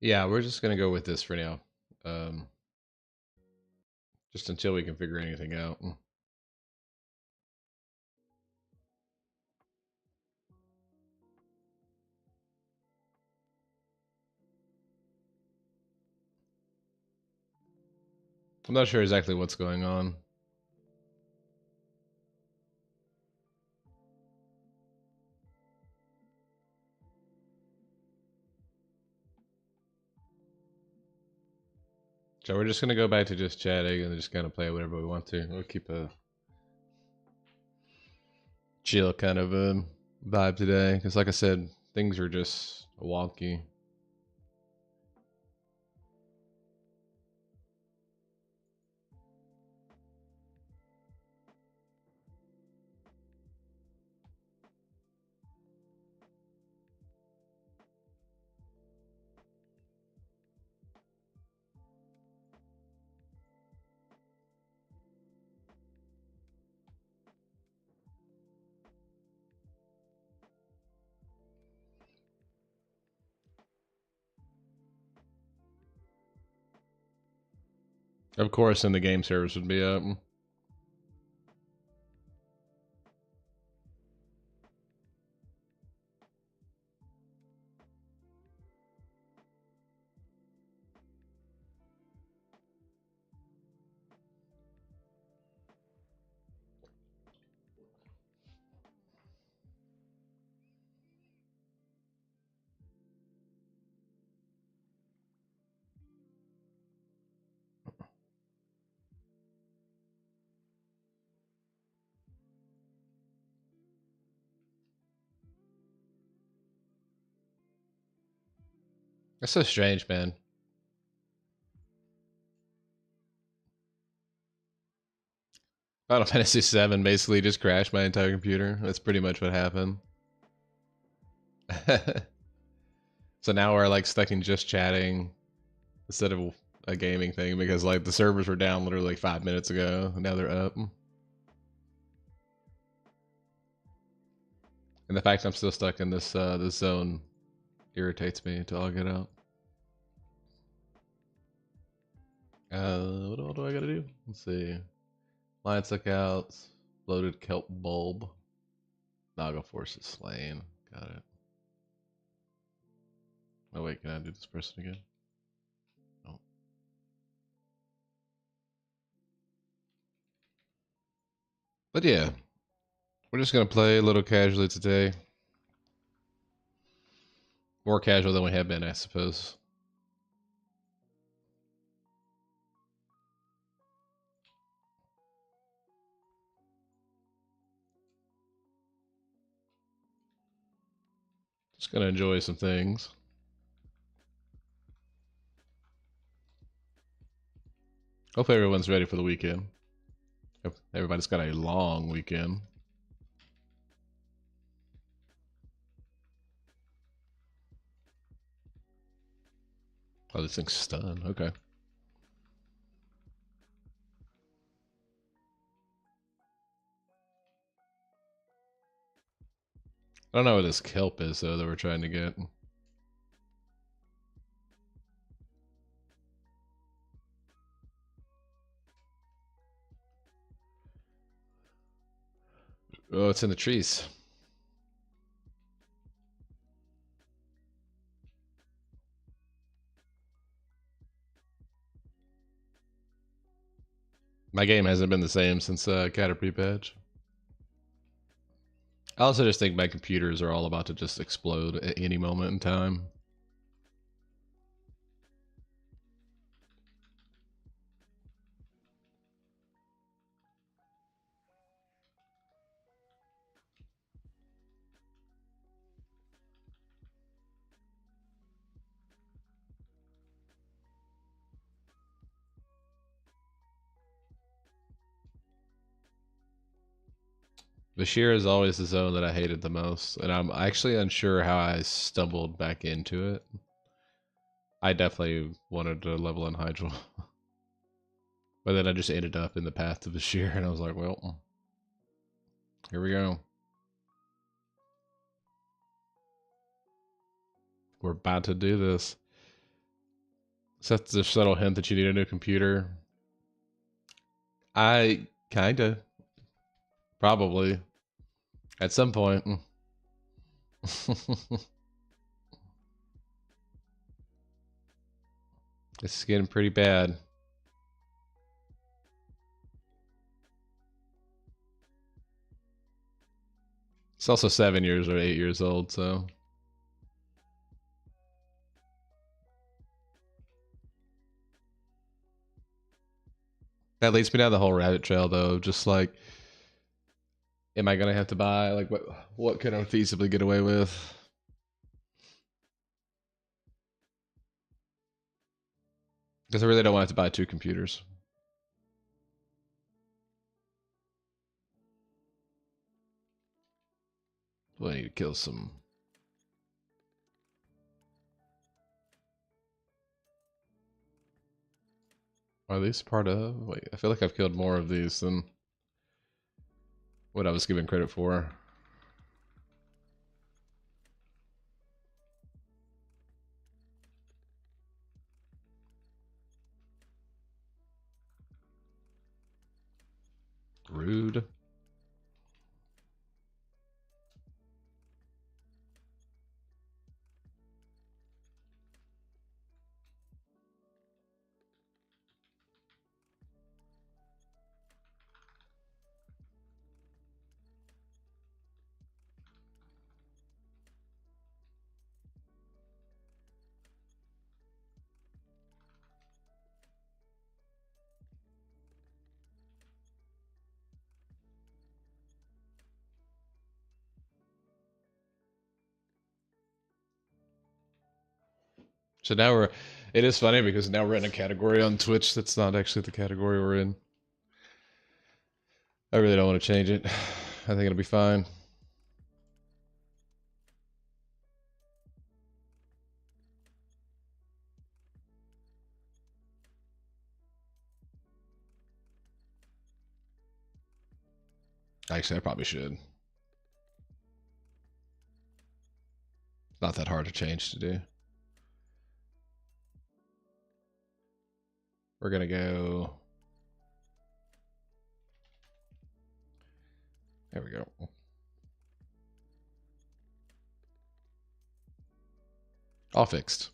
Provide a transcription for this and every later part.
Yeah, we're just gonna go with this for now. Um, just until we can figure anything out. I'm not sure exactly what's going on. So we're just gonna go back to just chatting and just kind of play whatever we want to. We'll keep a chill kind of vibe today, because like I said, things are just wonky. Of course, then the game service would be up. That's so strange, man. Final Fantasy VII basically just crashed my entire computer. That's pretty much what happened. So now we're like stuck in just chatting instead of a gaming thing because like the servers were down literally like 5 minutes ago. And now they're up. And the fact I'm still stuck in this zone irritates me until I get out. What do I gotta do? Let's see. Lion Lookouts, loaded kelp bulb, Naga forces slain. Got it. Oh wait, can I do this person again? Oh. But yeah, we're just gonna play a little casually today. More casual than we have been, I suppose. Just gonna enjoy some things. Hopefully everyone's ready for the weekend. Hope everybody's got a long weekend. Oh, this thing's stun. Okay. I don't know what this kelp is though that we're trying to get. Oh, it's in the trees. My game hasn't been the same since Cata pre-patch. I also just think my computers are all about to just explode at any moment in time. Bashir is always the zone that I hated the most, and I'm actually unsure how I stumbled back into it. I definitely wanted to level in Hydro, but then I just ended up in the path to Bashir, and I was like, well, here we go. We're about to do this. So that's the subtle hint that you need a new computer. I kinda probably at some point. It's getting pretty bad. It's also 7 years or 8 years old, so that leads me down the whole rabbit trail, though. Just like, am I gonna have to buy? Like, what can I feasibly get away with? Because I really don't want to have to buy 2 computers. Well, I need to kill some. Are these part of? Wait, I feel like I've killed more of these than what I was given credit for. Rude. So now we're. It is funny because now we're in a category on Twitch that's not actually the category we're in. I really don't want to change it. I think it'll be fine. Actually, I probably should. It's not that hard to change to do. We're gonna go. There we go. All fixed.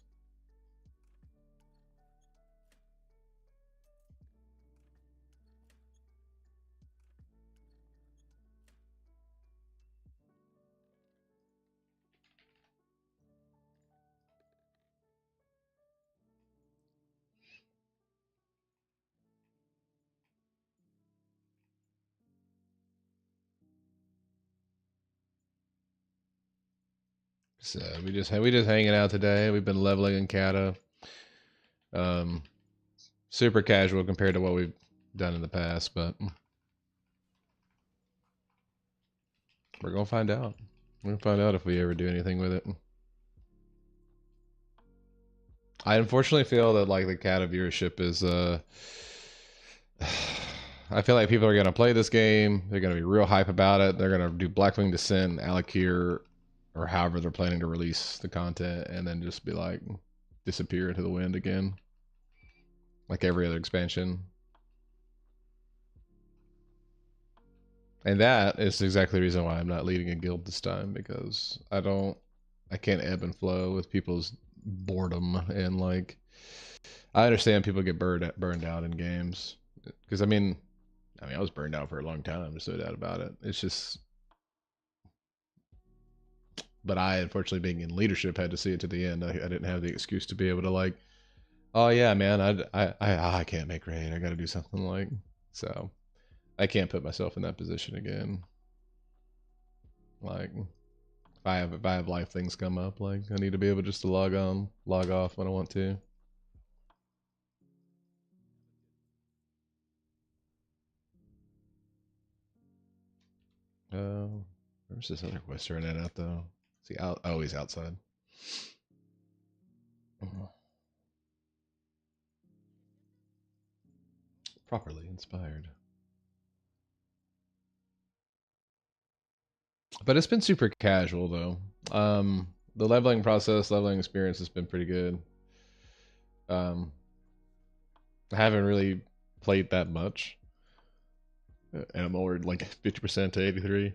So we just hanging out today. We've been leveling in Cata. Super casual compared to what we've done in the past, but we're gonna find out. We're gonna find out if we ever do anything with it. I unfortunately feel that like the Cata viewership is I feel like people are gonna play this game. They're gonna be real hype about it. They're gonna do Blackwing Descent, Alakir, or however they're planning to release the content, and then just be like disappear into the wind again, like every other expansion. And that is exactly the reason why I'm not leading a guild this time, because I can't ebb and flow with people's boredom. And like, I understand people get burned out in games, because I was burned out for a long time. There's no doubt about it. It's just, but I, unfortunately, being in leadership, had to see it to the end. I didn't have the excuse to be able to like, oh yeah, man, I can't make raid. I got to do something like, so I can't put myself in that position again. Like, if I have life things come up, like I need to be able just to log on, log off when I want to. Where's this other quest running at though? See, out. Oh, he's outside. Properly inspired. But it's been super casual though. The leveling process, leveling experience has been pretty good. I haven't really played that much, and I'm over like 50% to 83.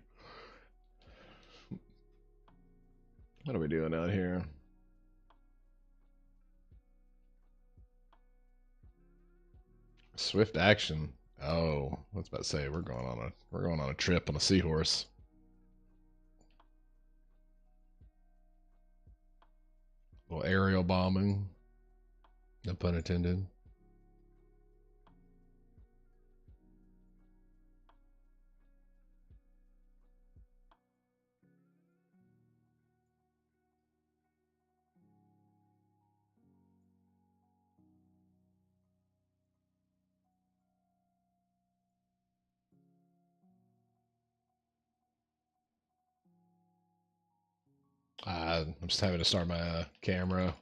What are we doing out here? Swift action. Oh, I was about to say we're going on a trip on a seahorse. A little aerial bombing. No pun intended. I'm just having to start my camera.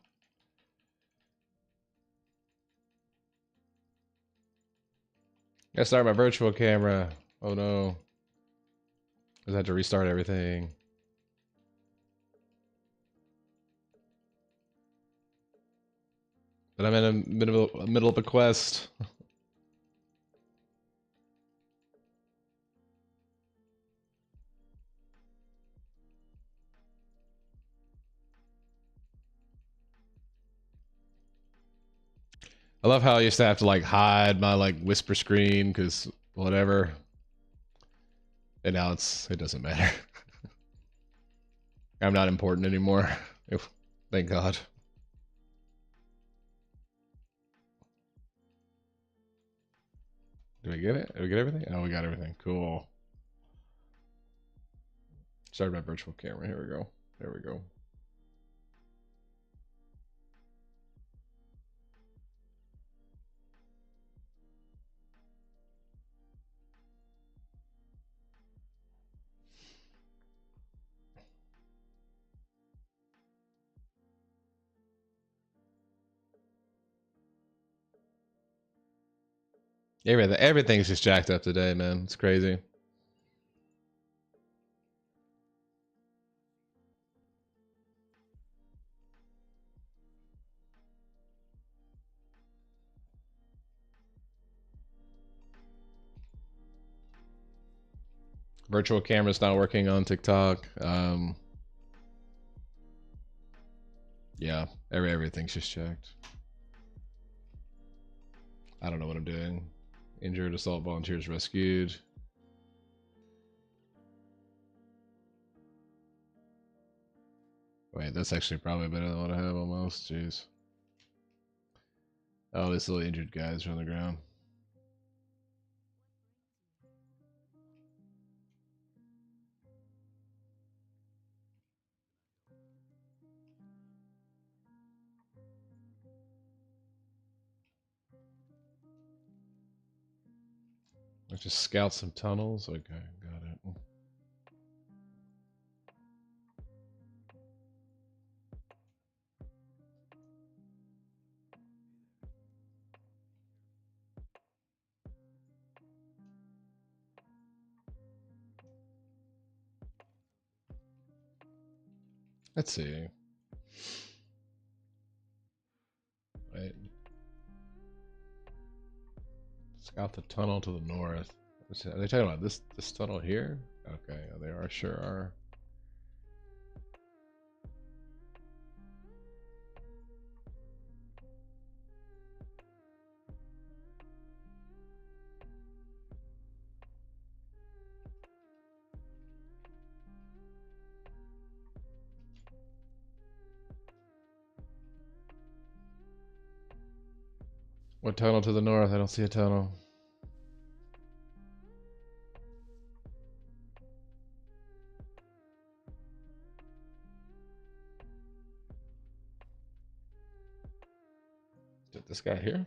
Gotta start my virtual camera. Oh no. I had to restart everything. But I'm in the middle of a quest. I love how I used to have to like hide my like whisper screen because whatever. And now it doesn't matter. I'm not important anymore. Thank God. Do we get it? Did we get everything? Oh, we got everything. Cool. Started my virtual camera. Here we go. There we go. Everything's just jacked up today, man. It's crazy. Virtual camera's not working on TikTok. Yeah, everything's just checked. I don't know what I'm doing. Injured assault volunteers rescued. Wait, that's actually probably better than what I have almost. Jeez. Oh, this little injured guys are on the ground. Let's just scout some tunnels. Okay, got it. Let's see. Wait. Scout the tunnel to the north. Are they talking about this tunnel here? Okay, they are sure are. What tunnel to the north? I don't see a tunnel. Is it this guy here?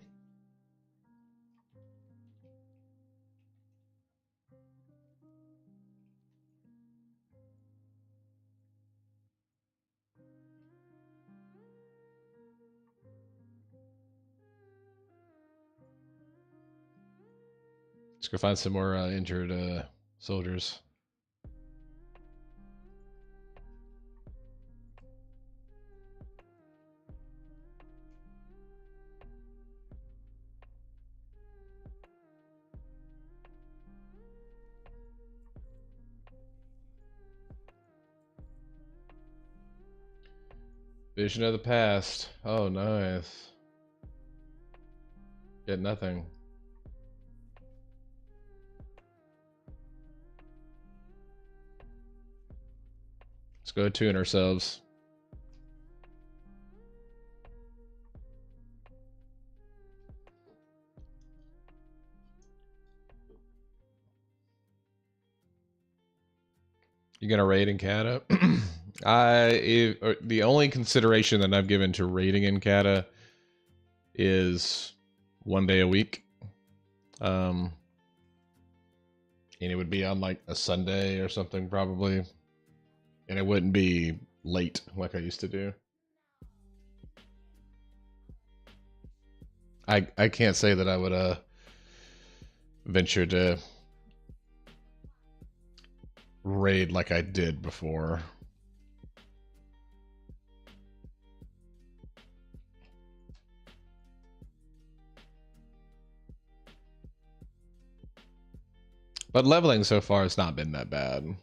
Let's go find some more injured soldiers. Vision of the past. Oh, nice. Get nothing. Let's go tune ourselves. You gonna raid in Cata? The only consideration that I've given to raiding in Cata is 1 day a week. And it would be on like a Sunday or something probably. And it wouldn't be late like I used to do. I can't say that I would venture to raid like I did before. But leveling so far has not been that bad.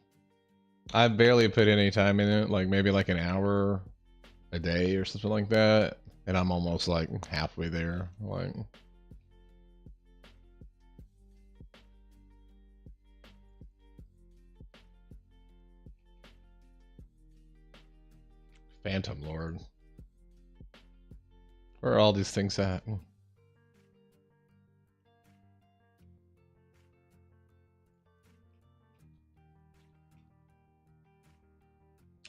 I've barely put any time in it, like maybe like an hour a day or something like that. And I'm almost like halfway there. Like, Phantom Lord. Where are all these things at?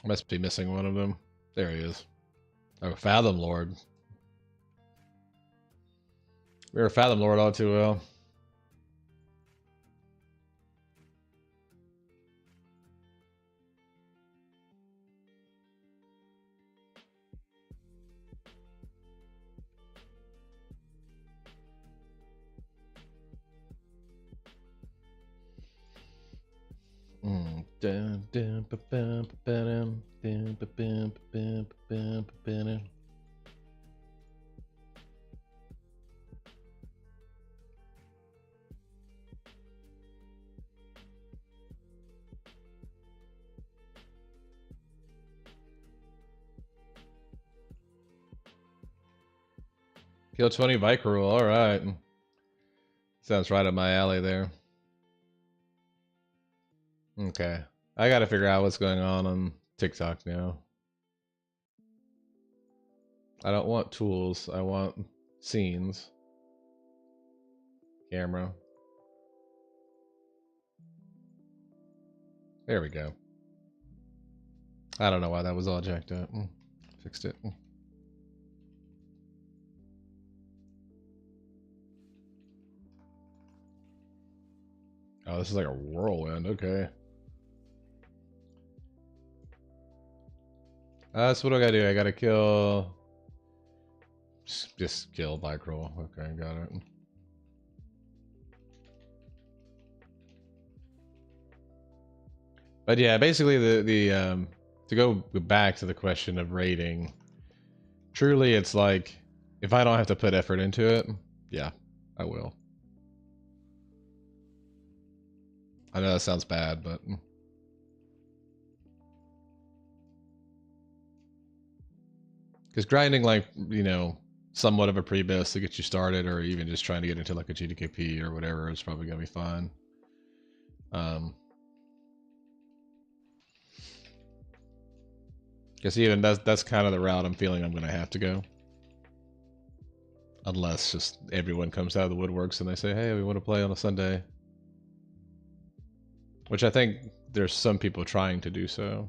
I must be missing one of them. There he is. Oh, Fathom Lord. We were Fathom Lord all too well. Kill 20 bike rule, alright. Sounds right up my alley there. Okay. I gotta figure out what's going on TikTok now. I don't want tools, I want scenes. Camera. There we go. I don't know why that was all jacked up. Fixed it. Oh, this is like a whirlwind, okay. So what do I gotta do? I gotta kill... Just kill bike roll. Okay, got it. But yeah, basically to go back to the question of rating, truly it's like, if I don't have to put effort into it, yeah, I will. I know that sounds bad, but... Because grinding, like, you know, somewhat of a pre-best to get you started, or even just trying to get into like a GDKP or whatever, is probably gonna be fine. Guess even that's kind of the route I'm feeling I'm gonna have to go. Unless just everyone comes out of the woodworks and they say, hey, we want to play on a Sunday. Which I think there's some people trying to do so.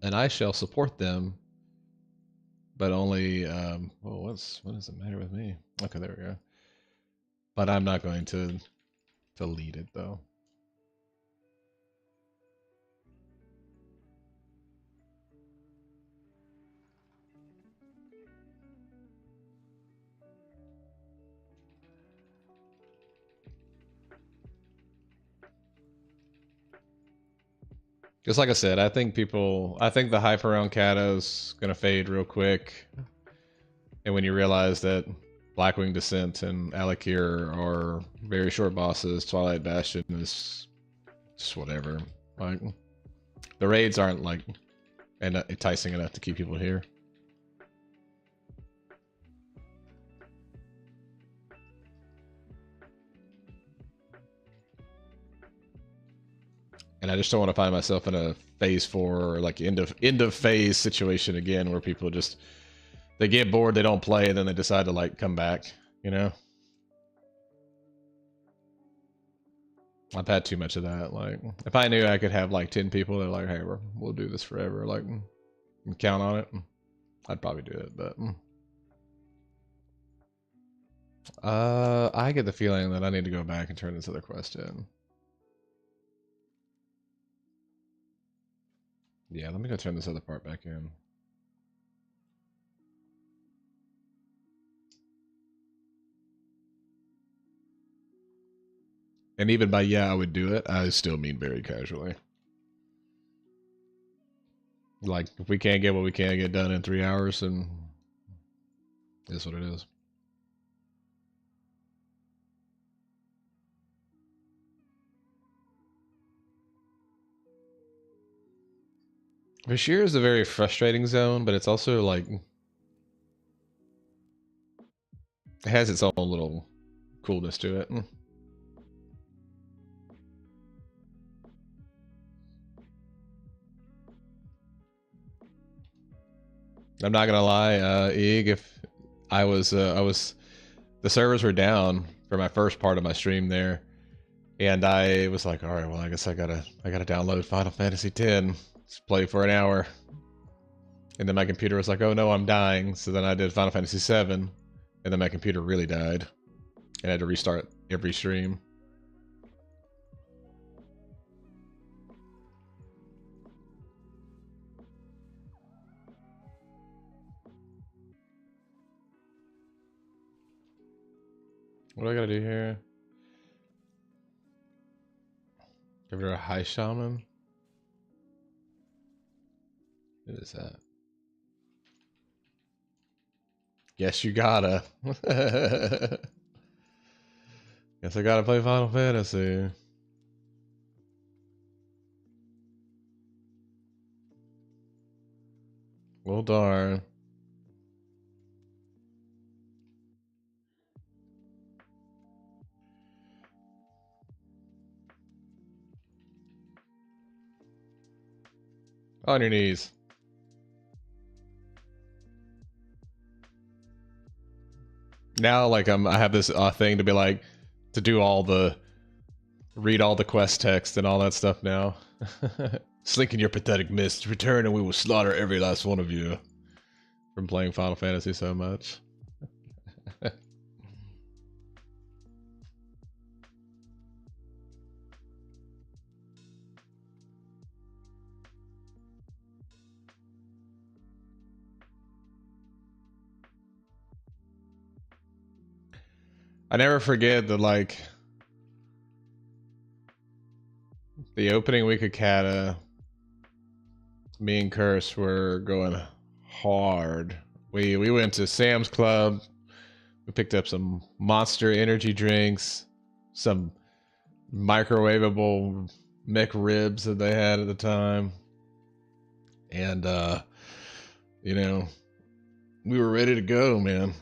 And I shall support them, but only, what does it matter with me? Okay, there we go. But I'm not going to lead it though. Just like I said, I think the hype around Cata is gonna fade real quick. And when you realize that Blackwing Descent and Alakir are very short bosses, Twilight Bastion is just whatever. Like the raids aren't like enticing enough to keep people here. And I just don't want to find myself in a phase 4 or like end of phase situation again where people just they get bored, they don't play, and then they decide to like come back, you know? I've had too much of that. Like if I knew I could have like 10 people that are like, hey, we'll do this forever, like count on it, I'd probably do it, but I get the feeling that I need to go back and turn this other quest in. Yeah, let me go turn this other part back in. And even by yeah, I would do it, I still mean very casually. Like, if we can't get what we can't get done in 3 hours, and that's what it is. Bashir is a very frustrating zone, but it's also like it has its own little coolness to it. I'm not gonna lie, Ig, if I was the servers were down for my first part of my stream there, and I was like, all right, well, I guess I gotta download Final Fantasy X, just play for an hour, and then my computer was like, oh no, I'm dying. So then I did Final Fantasy VII, and then my computer really died, and I had to restart every stream. What do I gotta do here? Give her a high shaman. What is that? Guess you gotta. Guess I gotta play Final Fantasy. Well, darn. On your knees. Now, like, I have this thing to be like, to do all the, read all the quest text and all that stuff now. Slink in your pathetic mist, return and we will slaughter every last one of you. From playing Final Fantasy so much. I never forget that, like, the opening week of Cata, me and Curse were going hard. We went to Sam's Club. We picked up some Monster energy drinks, some microwavable McRibs that they had at the time, and you know, we were ready to go, man.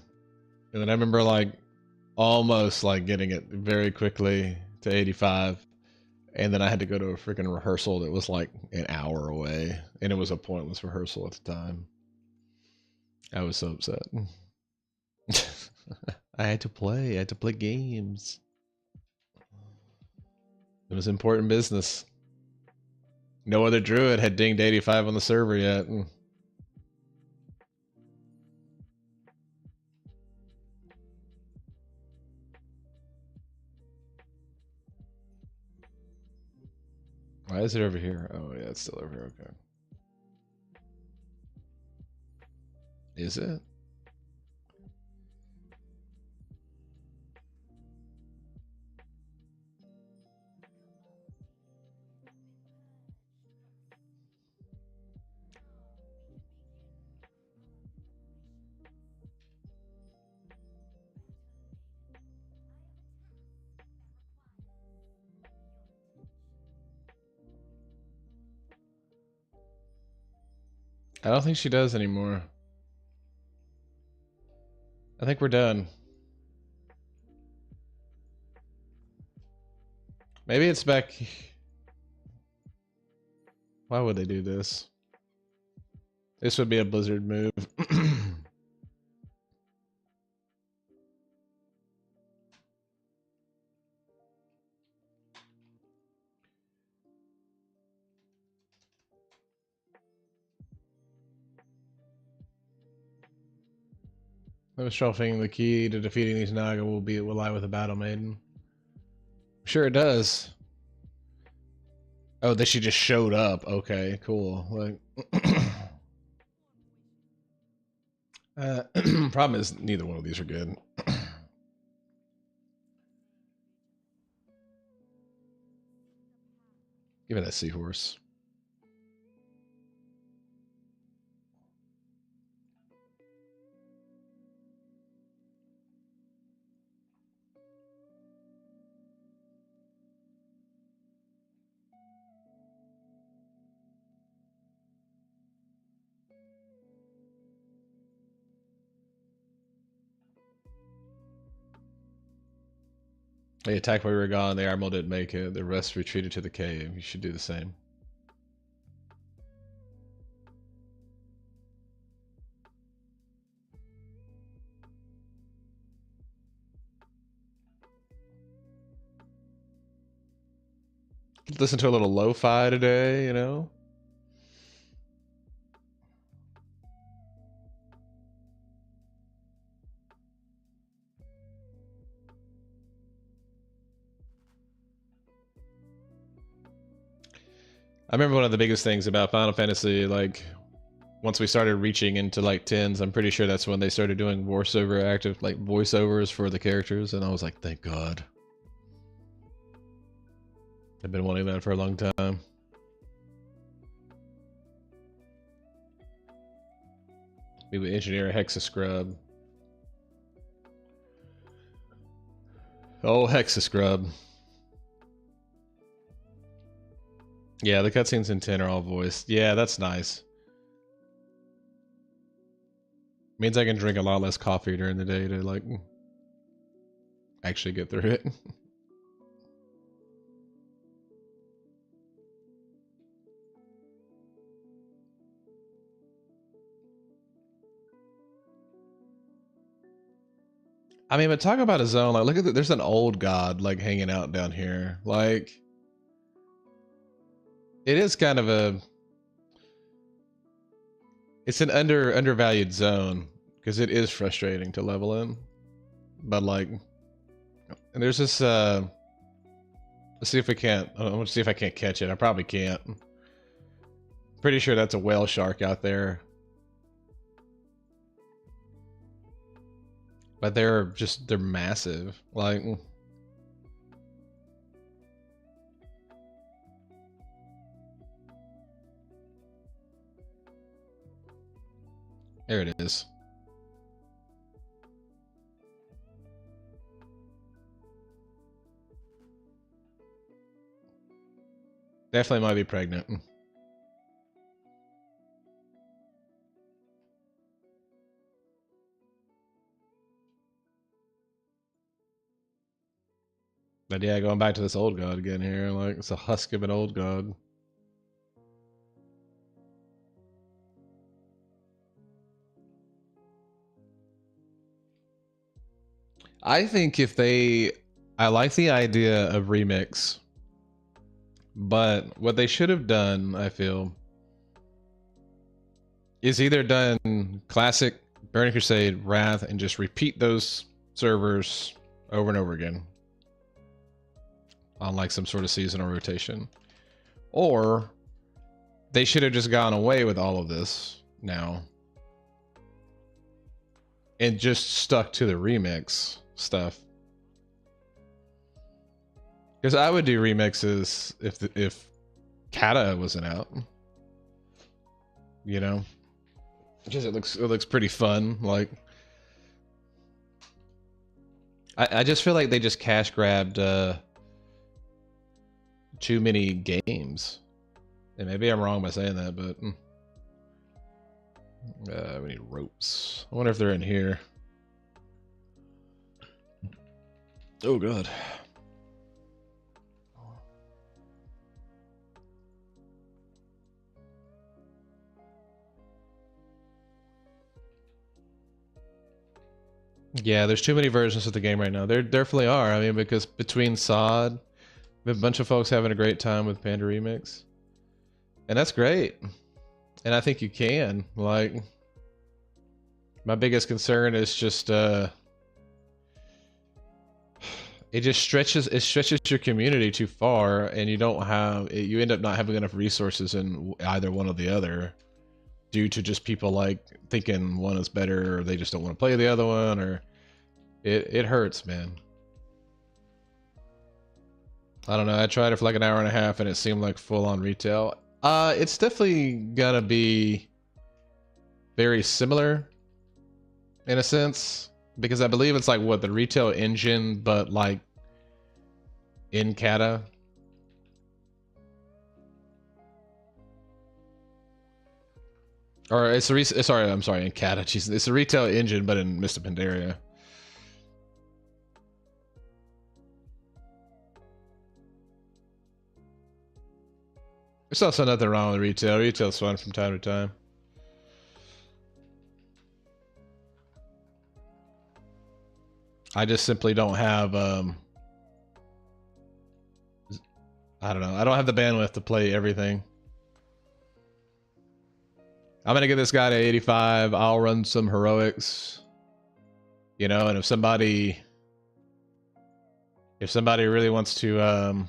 And then I remember like almost like getting it very quickly to 85. And then I had to go to a freaking rehearsal that was like an hour away. And it was a pointless rehearsal at the time. I was so upset. I had to play. I had to play games. It was important business. No other druid had dinged 85 on the server yet. Why is it over here? Oh, yeah, it's still over here. Okay. Is it? I don't think she does anymore. I think we're done. Maybe it's back. Why would they do this? This would be a Blizzard move. I was shelving the key to defeating these Naga will lie with a battle maiden. Sure it does. Oh, that she just showed up. Okay, cool. Like, problem is neither one of these are good. Give me that seahorse. They attacked while we were gone. The Admiral didn't make it. The rest retreated to the cave. You should do the same. Listen to a little lo-fi today, you know? I remember one of the biggest things about Final Fantasy, like, once we started reaching into like 10s, I'm pretty sure that's when they started doing voiceovers for the characters, and I was like, thank God. I've been wanting that for a long time. We would engineer a Hexa scrub. Oh, Hexa scrub. Yeah, the cutscenes in 10 are all voiced. Yeah, that's nice. Means I can drink a lot less coffee during the day to like actually get through it. I mean, but talk about a zone. Like, look at there's an old god like hanging out down here. Like, it is kind of it's an undervalued zone because it is frustrating to level in. But like, and there's this. Let's see if we can't. I want to see if I can't catch it. I probably can't. Pretty sure that's a whale shark out there. But they're massive. Like, there it is. Definitely might be pregnant. But yeah, going back to this old god again here, like it's a husk of an old god. I think I like the idea of remix, but what they should have done, I feel, is either done classic Burning Crusade, Wrath, and just repeat those servers over and over again on like some sort of seasonal rotation, or they should have just gone away with all of this now and just stuck to the remix stuff. Because I would do remixes if Cata wasn't out, you know, because it looks pretty fun. Like, I just feel like they just cash grabbed too many games, and maybe I'm wrong by saying that, but We need ropes. I wonder if they're in here. Oh god. Yeah, there's too many versions of the game right now. There definitely are. I mean, because between SOD, we have a bunch of folks having a great time with Panda Remix. And that's great. And I think you can. Like, my biggest concern is just it just stretches your community too far, and you don't have you end up not having enough resources in either one or the other, due to just people like thinking one is better, or they just don't want to play the other one, or it hurts, man. I don't know. I tried it for like an hour and a half, and it seemed like full on retail. It's definitely gonna be very similar in a sense, because I believe it's like what the retail engine, but like in Cata. Or it's a sorry, I'm sorry, in Cata. Jeez, it's a retail engine, but in Mr. Pandaria. There's also nothing wrong with retail. Retail's fun from time to time. I just simply don't have I don't know. I don't have the bandwidth to play everything. I'm gonna get this guy to 85. I'll run some heroics, you know, and if somebody really wants to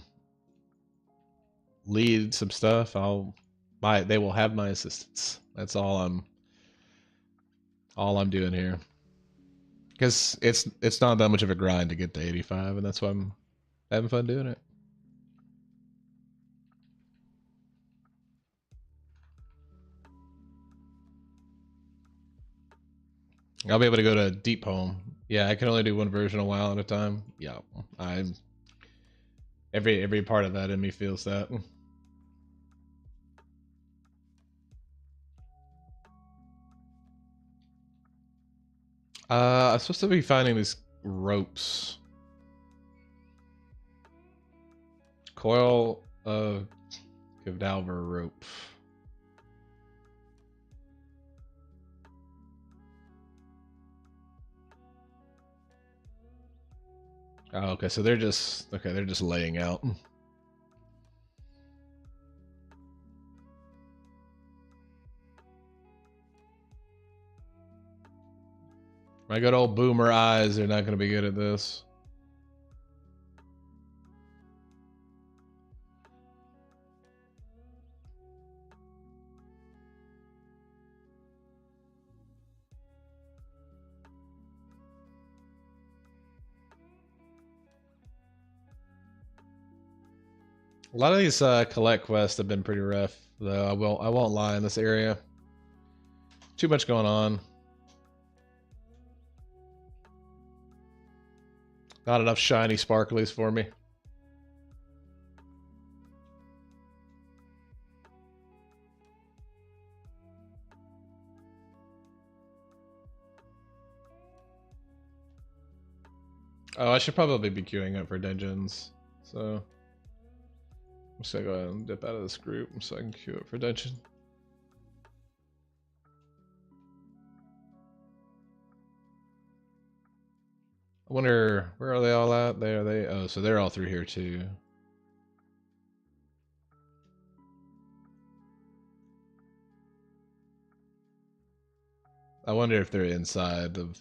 lead some stuff, they will have my assistance. That's all I'm doing here. Because it's not that much of a grind to get to 85, and that's why I'm having fun doing it. I'll be able to go to deep home. Yeah, I can only do one version a while at a time. Yeah, every part of that in me feels that. I'm supposed to be finding these ropes. Coil of cadaver rope. Oh, okay, so they're just laying out. My good old boomer eyes are not going to be good at this. A lot of these collect quests have been pretty rough, though. I won't lie, in this area. Too much going on. Not enough shiny sparklies for me. Oh, I should probably be queuing up for dungeons. So I'm just gonna go ahead and dip out of this group so I can queue up for dungeon. I wonder, where are they all at? There are they. Oh, so they're all through here too. I wonder if they're inside of...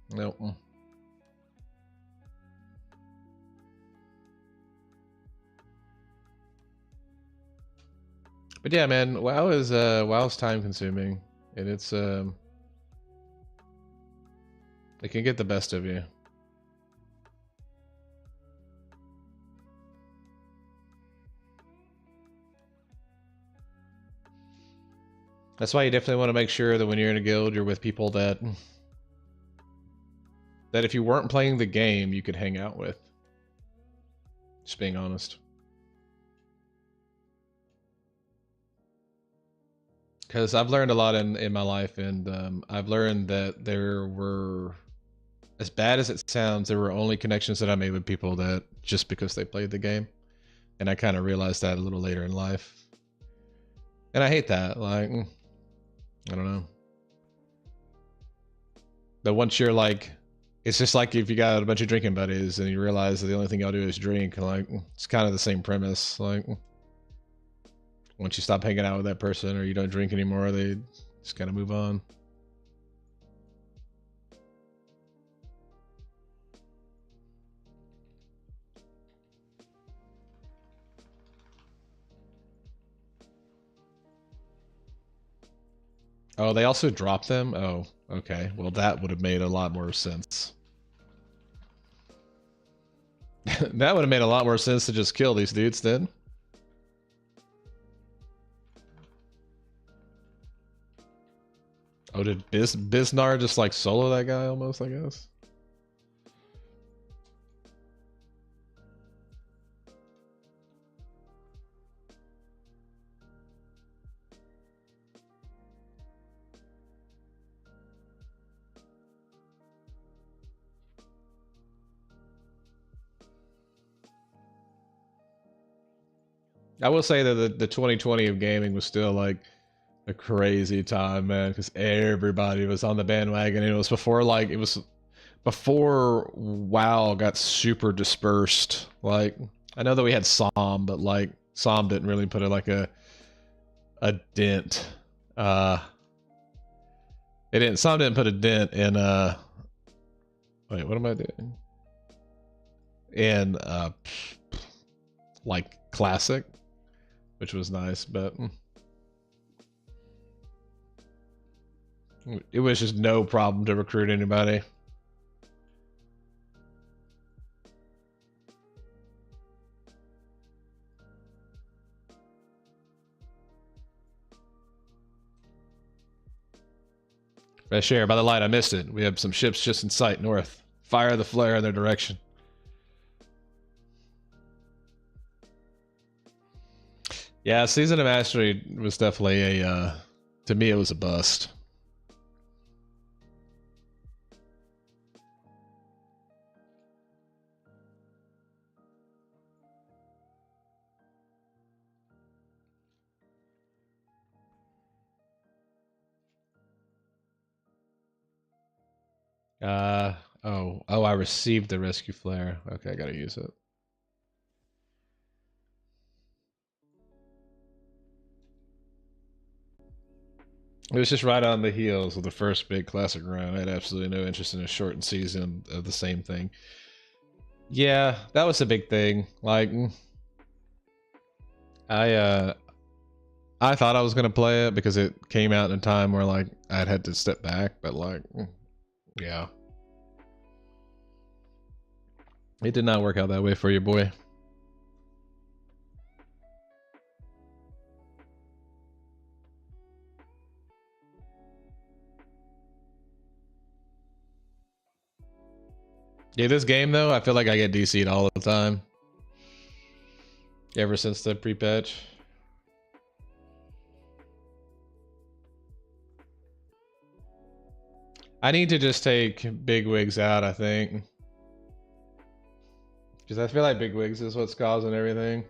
Nope. But yeah, man, WoW's time consuming, and it can get the best of you. That's why you definitely want to make sure that when you're in a guild, you're with people that if you weren't playing the game, you could hang out with. Just being honest. Because I've learned a lot in my life, and I've learned that there were, as bad as it sounds, there were only connections that I made with people that just because they played the game. And I kind of realized that a little later in life. And I hate that. Like, I don't know. But once you're like, it's just like if you got a bunch of drinking buddies and you realize that the only thing y'all do is drink, like, it's kind of the same premise. Like, once you stop hanging out with that person or you don't drink anymore, they just kind of move on. Oh, they also dropped them? Oh, okay. Well, that would have made a lot more sense. That would have made a lot more sense to just kill these dudes then. Oh, did Biznar just like solo that guy almost, I guess? I will say that the 2020 of gaming was still like a crazy time, man, because everybody was on the bandwagon. And it was before like it was before WoW got super dispersed. Like I know that we had Som, but like Som didn't really put a dent. It didn't. Som didn't put a dent in. Wait, what am I doing? In like classic, which was nice, but it was just no problem to recruit anybody. Share by the light, I missed it. We have some ships just in sight north. Fire the flare in their direction. Yeah, Season of Mastery was definitely a, to me, it was a bust. Oh, I received the rescue flare. Okay, I gotta use it. It was just right on the heels of the first big classic run. I had absolutely no interest in a shortened season of the same thing. Yeah, that was a big thing. Like, I I thought I was gonna play it because it came out in a time where like I'd had to step back, but like, yeah, it did not work out that way for you, boy. Yeah, this game though, I feel like I get DC'd all the time. Ever since the pre-patch. I need to just take Big Wigs out, I think. Because I feel like Big Wigs is what's causing everything.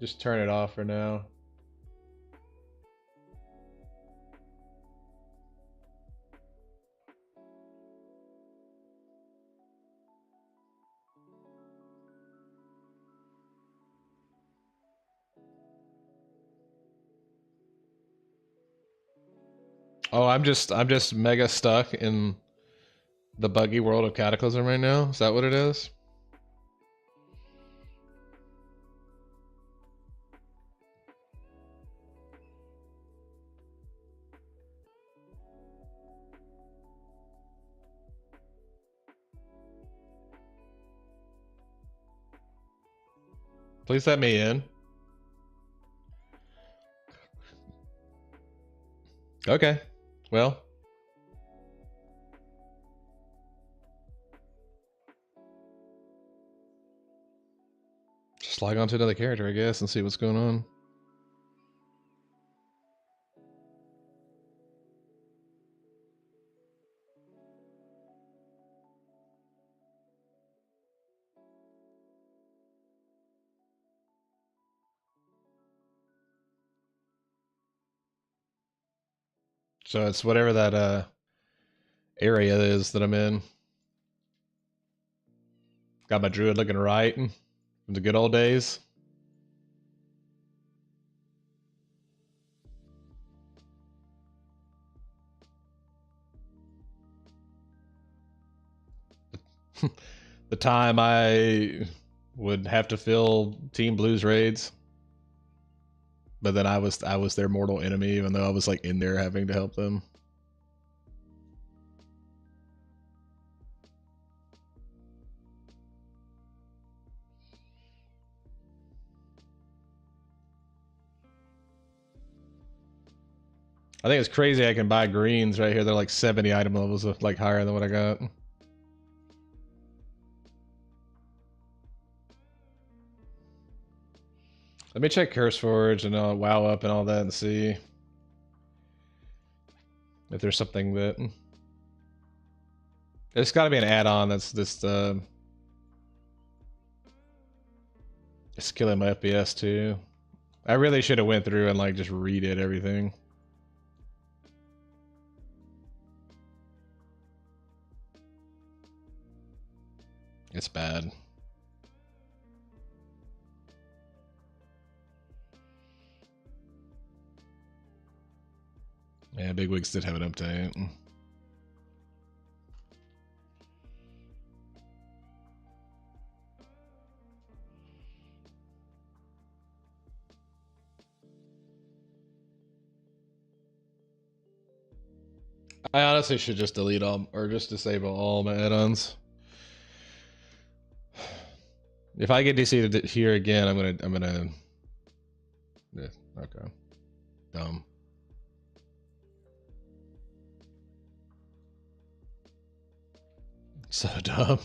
Just turn it off for now. Oh, I'm just mega stuck in the buggy world of Cataclysm right now. Is that what it is? Please let me in. Okay. Well. Just just log on to another character, I guess, and see what's going on. So it's whatever that area is that I'm in. Got my druid looking right from the good old days. The time I would have to fill Team Blues raids, but then I was their mortal enemy, even though I was like in there having to help them. I think it's crazy I can buy greens right here. They're like 70 item levels, of like higher than what I got. Let me check Curse Forge and WoW Up and all that and see if there's something that... There's got to be an add-on that's just it's killing my FPS too. I really should have went through and like just redid everything. It's bad. Yeah, Bigwigs did have an update. I honestly should just delete all, or just disable all my add-ons. If I get DC here again, I'm gonna. Yeah, okay. Dumb. So dumb.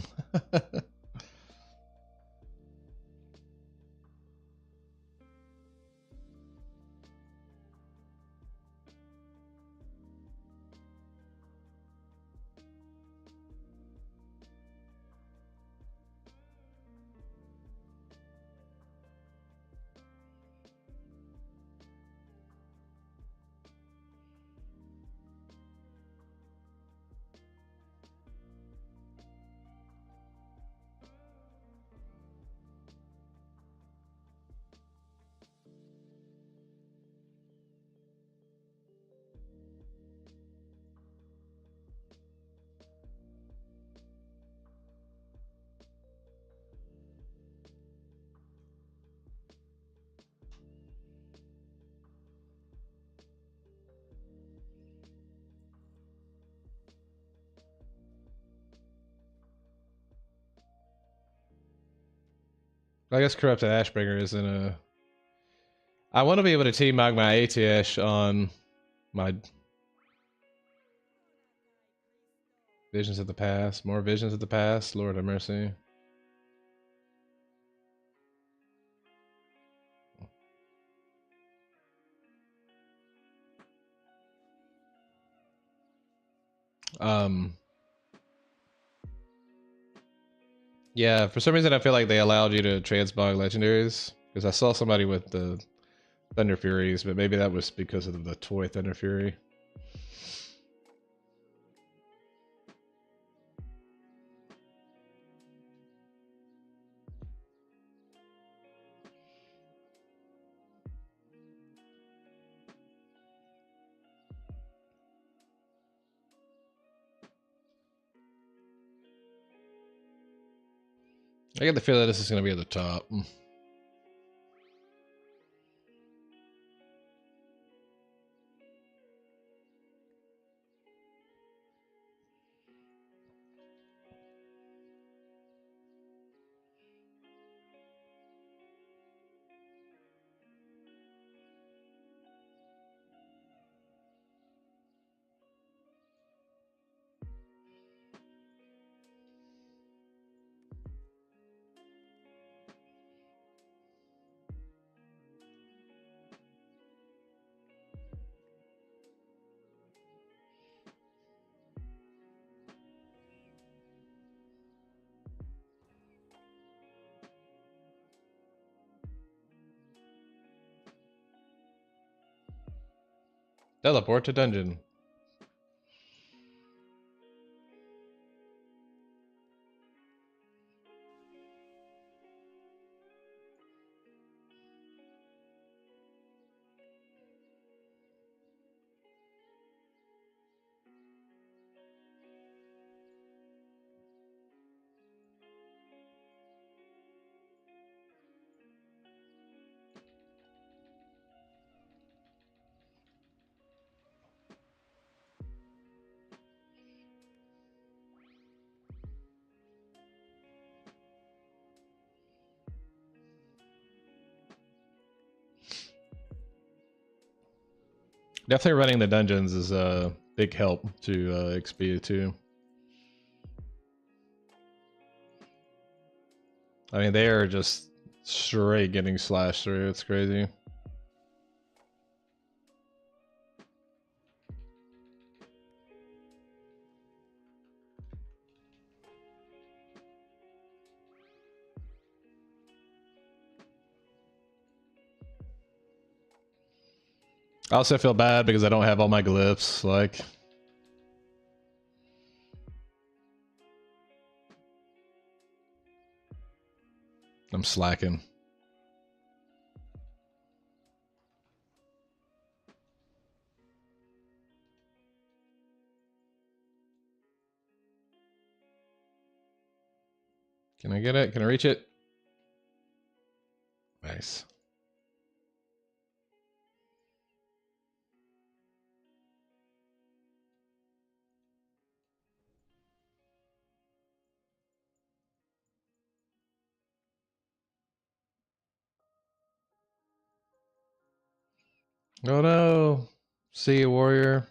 I guess Corrupted Ashbringer isn't a... I want to be able to T-Mag my ATS on my Visions of the Past. More Visions of the Past. Lord have mercy. Yeah, for some reason I feel like they allowed you to transmog legendaries. Because I saw somebody with the Thunder Furies, but maybe that was because of the toy Thunder Fury. I get the feeling that this is going to be at the top. Teleport to dungeon. Definitely running the dungeons is a big help to XP too. I mean, they are just straight getting slashed through. It's crazy. I also feel bad because I don't have all my glyphs. Like, I'm slacking. Can I get it? Can I reach it? Nice. Oh no. See you, warrior.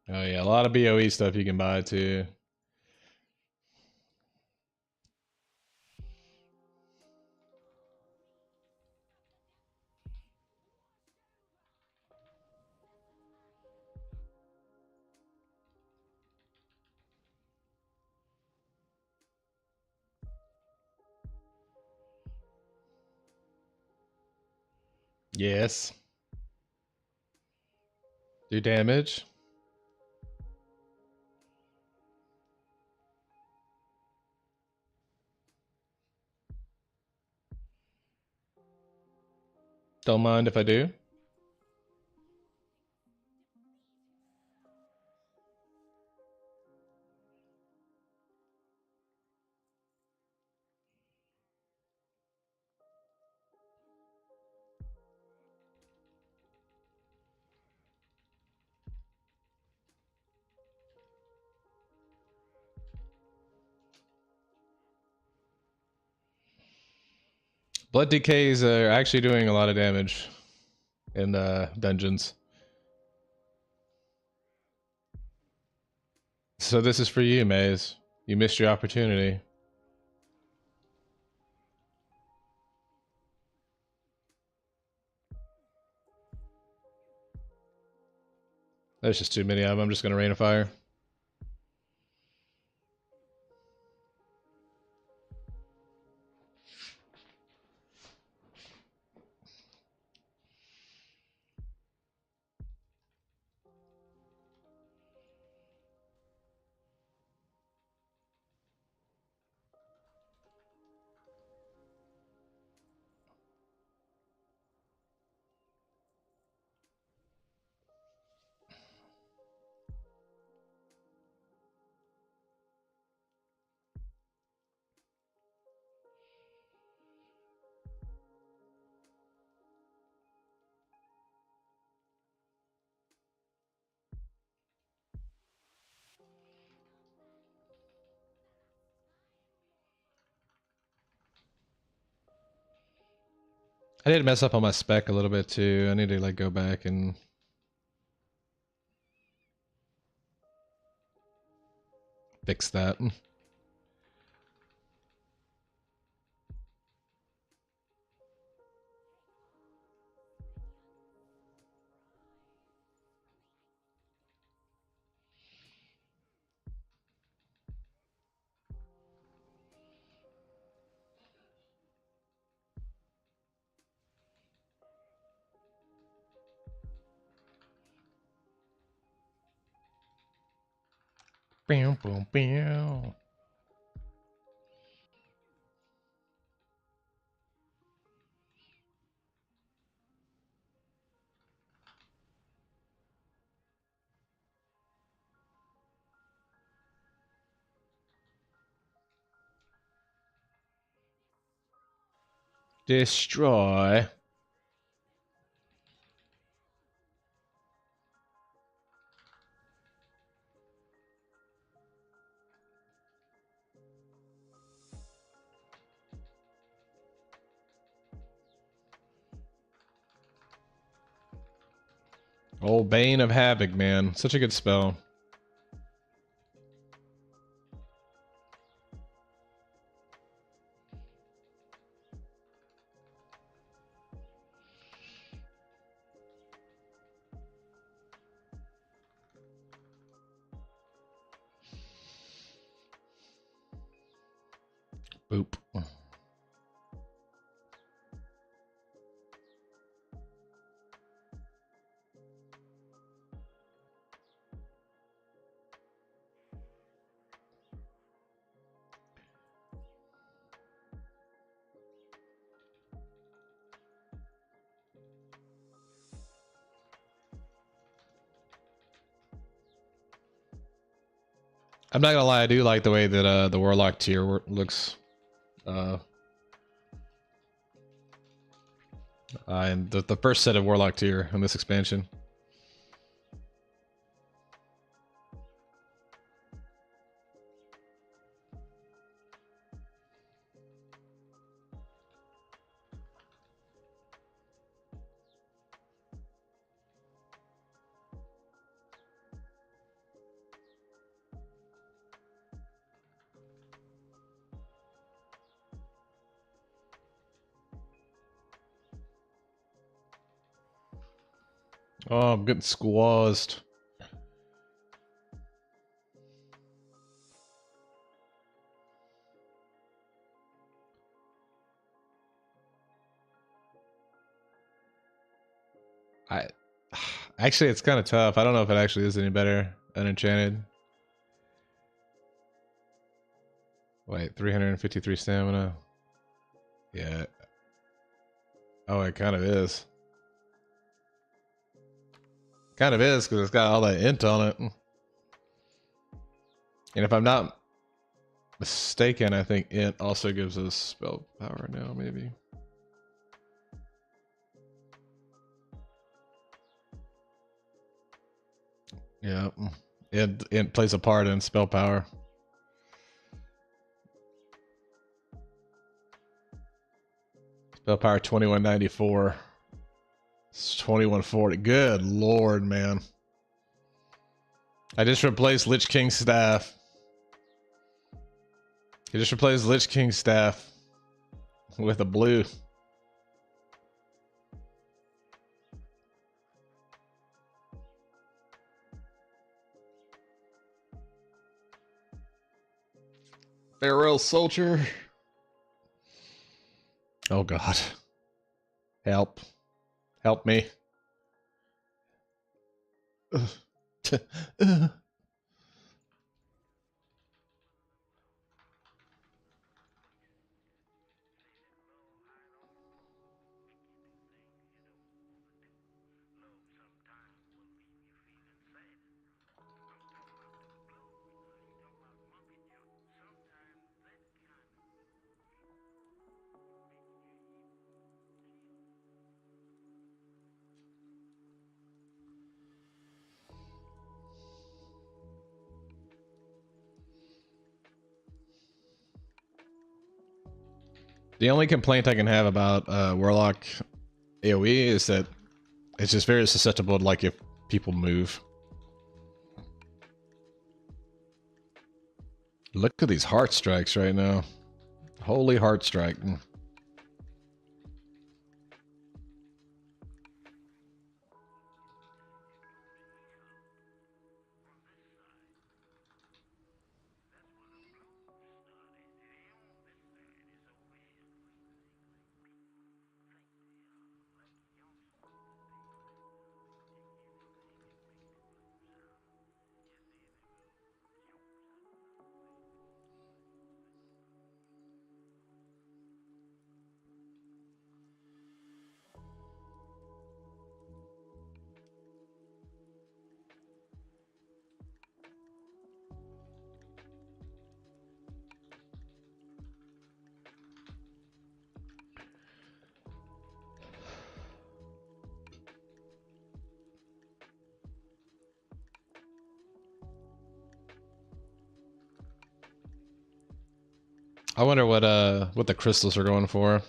Oh yeah, a lot of BOE stuff you can buy too. Yes. Do damage. Don't mind if I do. Blood decays are actually doing a lot of damage in dungeons. So this is for you, Maze. You missed your opportunity. There's just too many of them. I'm just gonna rain of fire. I did mess up on my spec a little bit too. I need to like go back and fix that. Boom, boom, boom. Destroy. Old Bane of Havoc, man. Such a good spell. Boop. I'm not gonna lie, I do like the way that the Warlock tier looks. And the first set of Warlock tier in this expansion. Oh, I'm getting squazzed. I actually, it's kind of tough. I don't know if it actually is any better unenchanted. Wait, 353 stamina. Yeah. Oh, it kind of is. Kind of is because it's got all that int on it. And if I'm not mistaken, I think int also gives us spell power now, maybe. Yeah. Int plays a part in spell power. Spell power 2194. It's 2140. Good lord, man. I just replaced Lich King's staff. He just replaced Lich King's staff with a blue. Farewell, soldier. Oh god. Help. Help me. The only complaint I can have about Warlock AoE is that it's just very susceptible to, like, if people move. Look at these heart strikes right now. Holy heart strike. I wonder what the crystals are going for.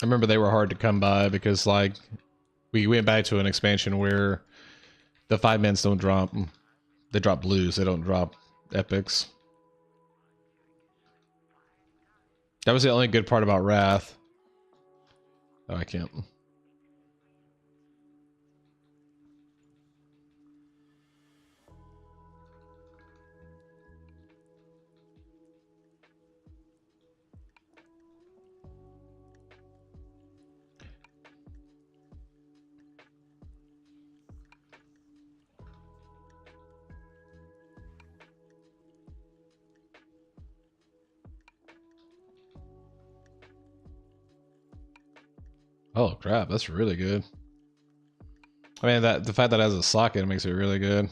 I remember they were hard to come by because like we went back to an expansion where the 5-mans don't drop. They drop blues. They don't drop epics. That was the only good part about Wrath. Oh, I can't. Oh crap, that's really good. I mean, that the fact that it has a socket makes it really good.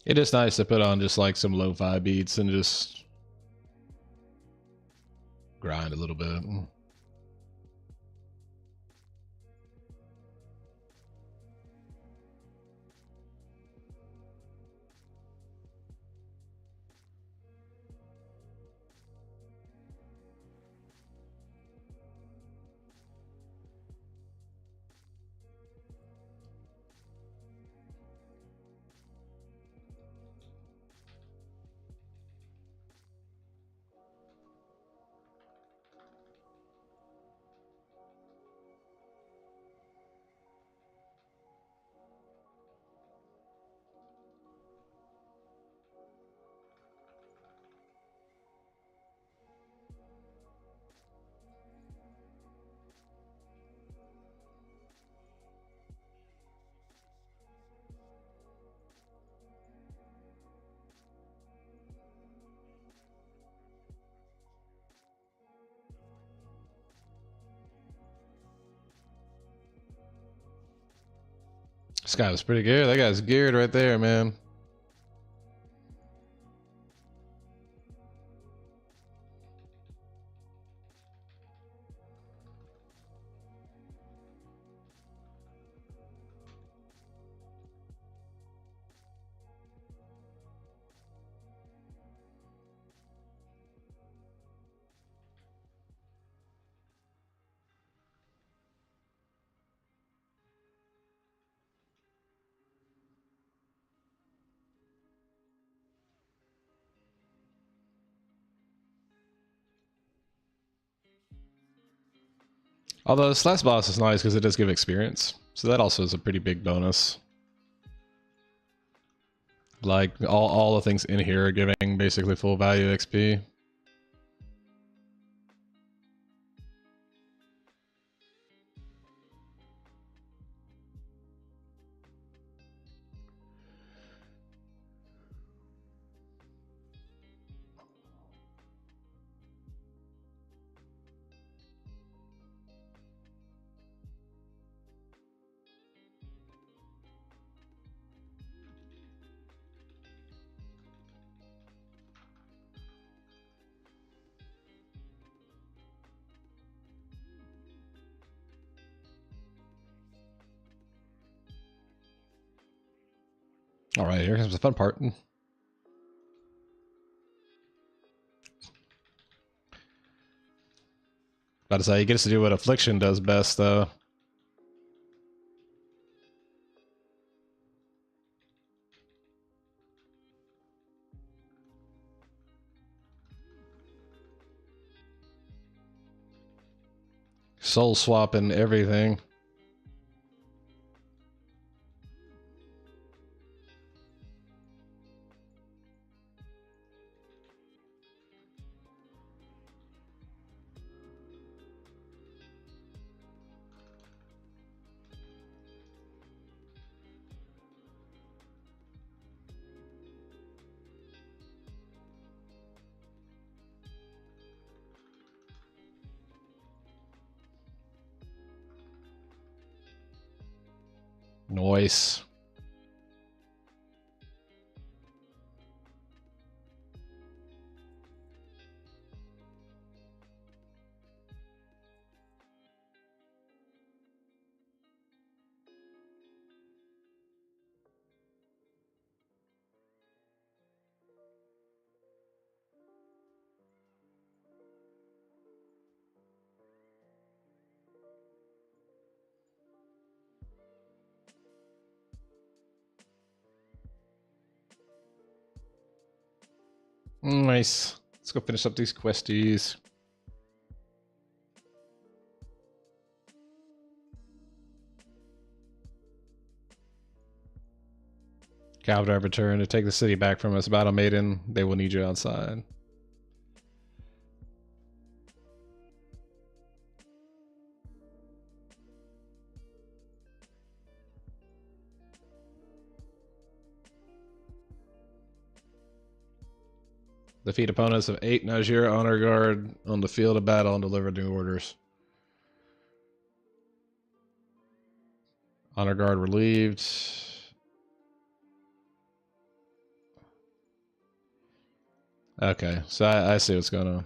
It is nice to put on just like some lo-fi beats and just grind a little bit. This guy was pretty good. That guy's geared right there, man. Although this last boss is nice because it does give experience. So that also is a pretty big bonus. Like all the things in here are giving basically full value XP. All right, here comes the fun part. About to say, he gets to do what Affliction does best, though. Soul swapping everything. Nice. Nice. Let's go finish up these questies. Cavalry return to take the city back from us. Battle maiden, they will need you outside. Defeat opponents of 8 Najir honor guard on the field of battle and deliver new orders. Honor guard relieved. Okay, so I see what's going on.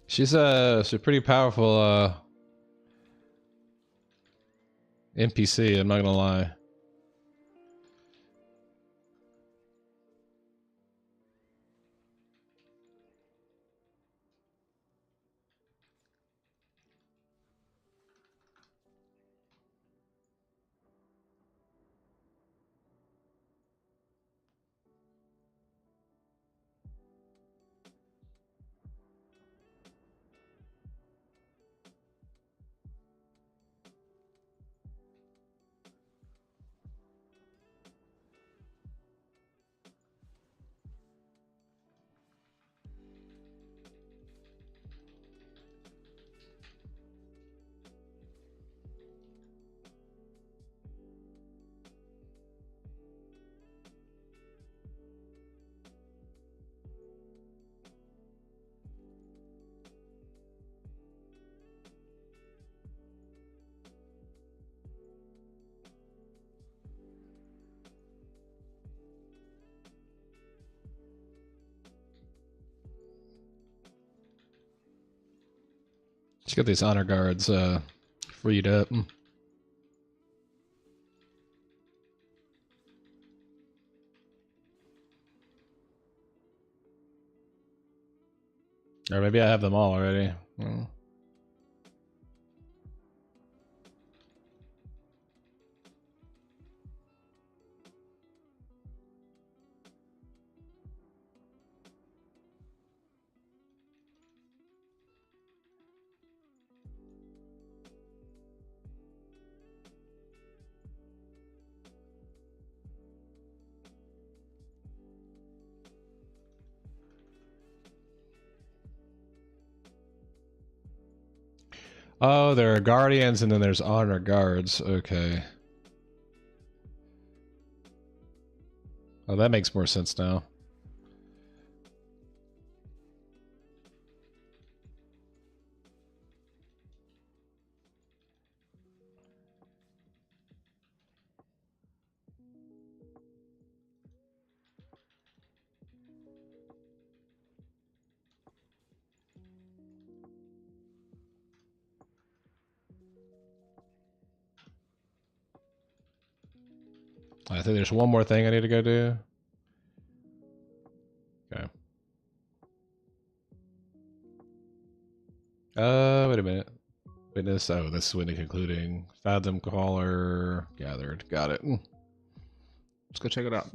She's a pretty powerful NPC, I'm not gonna lie. She got these honor guards freed up. Or maybe I have them all already. Oh, there are guardians and then there's honor guards. Okay. Oh, that makes more sense now. I think there's one more thing I need to go do. Okay. Wait a minute. Witness. Oh, this is witness concluding. Fathom caller gathered. Got it. Let's go check it out.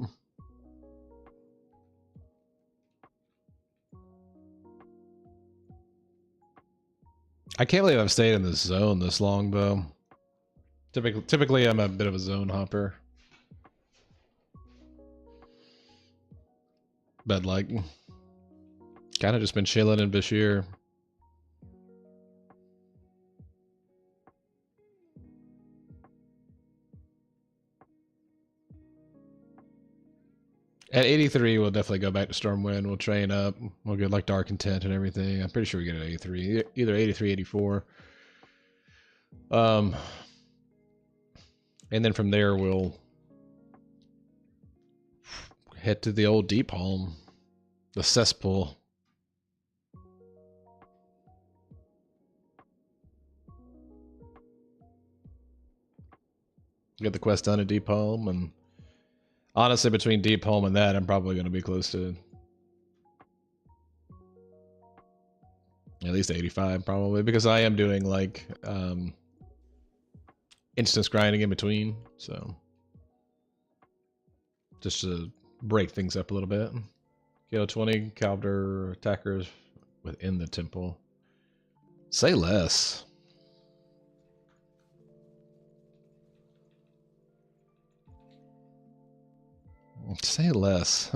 I can't believe I've stayed in this zone this long, though. Typically, I'm a bit of a zone hopper. But, like, kind of just been chilling in Bashir. At 83, we'll definitely go back to Stormwind. We'll train up. We'll get, like, Dark Intent and everything. I'm pretty sure we get at 83. Either 83, 84. And then from there, we'll head to the old Deep Home. The cesspool. Get the quest done at Deep Home, and honestly, between Deep Home and that, I'm probably going to be close to at least 85, probably, because I am doing, like, instance grinding in between, so just to break things up a little bit. Kill 20 Calder attackers within the temple. Say less. Say less.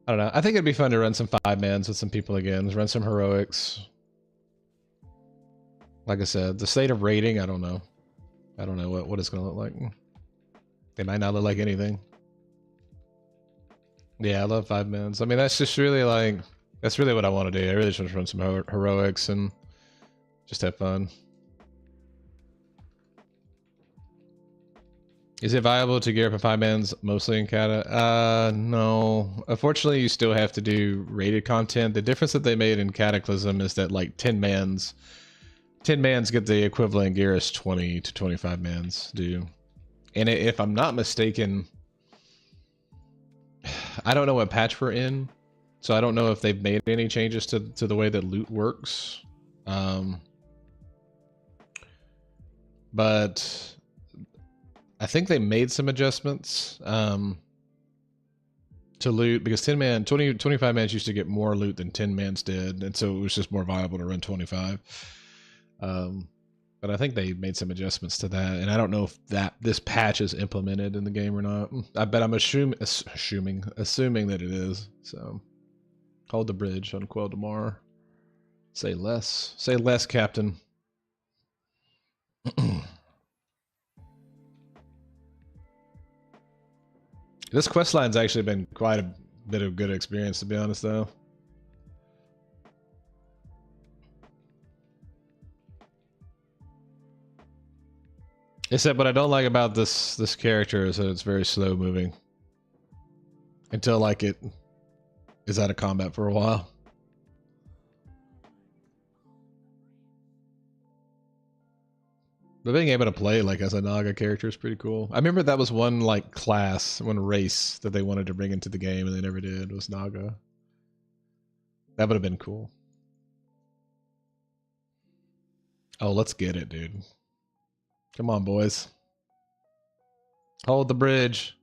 I don't know. I think it'd be fun to run some 5-mans with some people again. Run some heroics. Like I said, the state of raiding, I don't know. I don't know what it's going to look like. They might not look like anything. Yeah, I love 5-mans. I mean, that's just really like, that's really what I want to do. I really just want to run some heroics and just have fun. Is it viable to gear up a 5-mans mostly in Cata? No. Unfortunately, you still have to do rated content. The difference that they made in Cataclysm is that like 10 mans get the equivalent gear as 20 to 25 mans do. And if I'm not mistaken, I don't know what patch we're in, so I don't know if they've made any changes to the way that loot works. But I think they made some adjustments to loot, because 25 mans used to get more loot than 10 mans did, and so it was just more viable to run 25. But I think they made some adjustments to that, and I don't know if this patch is implemented in the game or not. I bet I'm assuming that it is. So, hold the bridge on Quell Damar. Say less, Captain. This questline's actually been quite a bit of good experience, to be honest, though. Except what I don't like about this character is that it's very slow moving. Until like it is out of combat for a while. But being able to play like as a Naga character is pretty cool. I remember that was one like class, one race that they wanted to bring into the game and they never did, was Naga. That would have been cool. Oh, let's get it, dude. Come on, boys. Hold the bridge.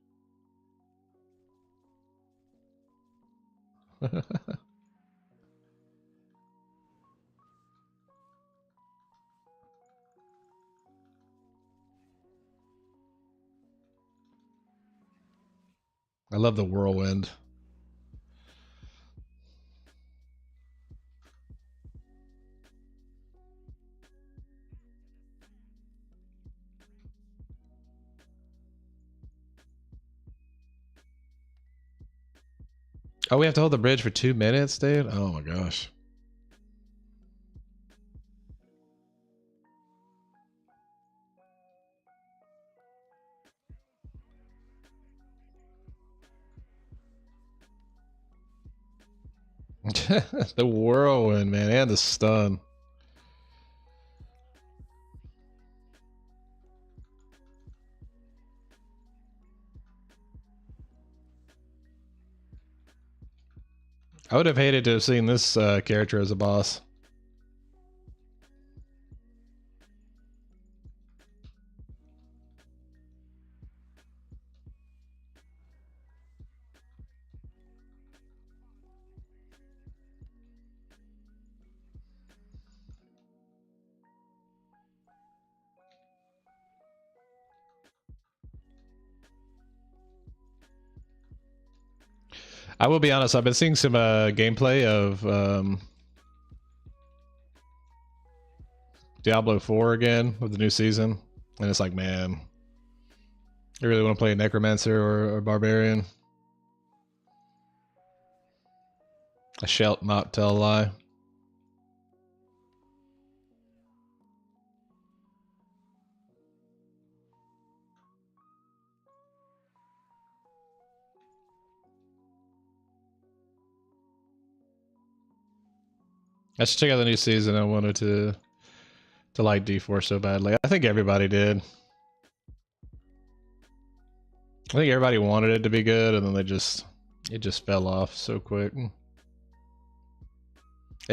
I love the whirlwind. Oh, we have to hold the bridge for 2 minutes, dude? Oh my gosh. The whirlwind, man, and the stun. I would have hated to have seen this character as a boss. I will be honest, I've been seeing some gameplay of Diablo 4 again with the new season, and it's like, man, I really want to play a Necromancer or Barbarian. I shall not tell a lie. I should check out the new season. I wanted to like D4 so badly. I think everybody did. I think everybody wanted it to be good, and then it just fell off so quick. And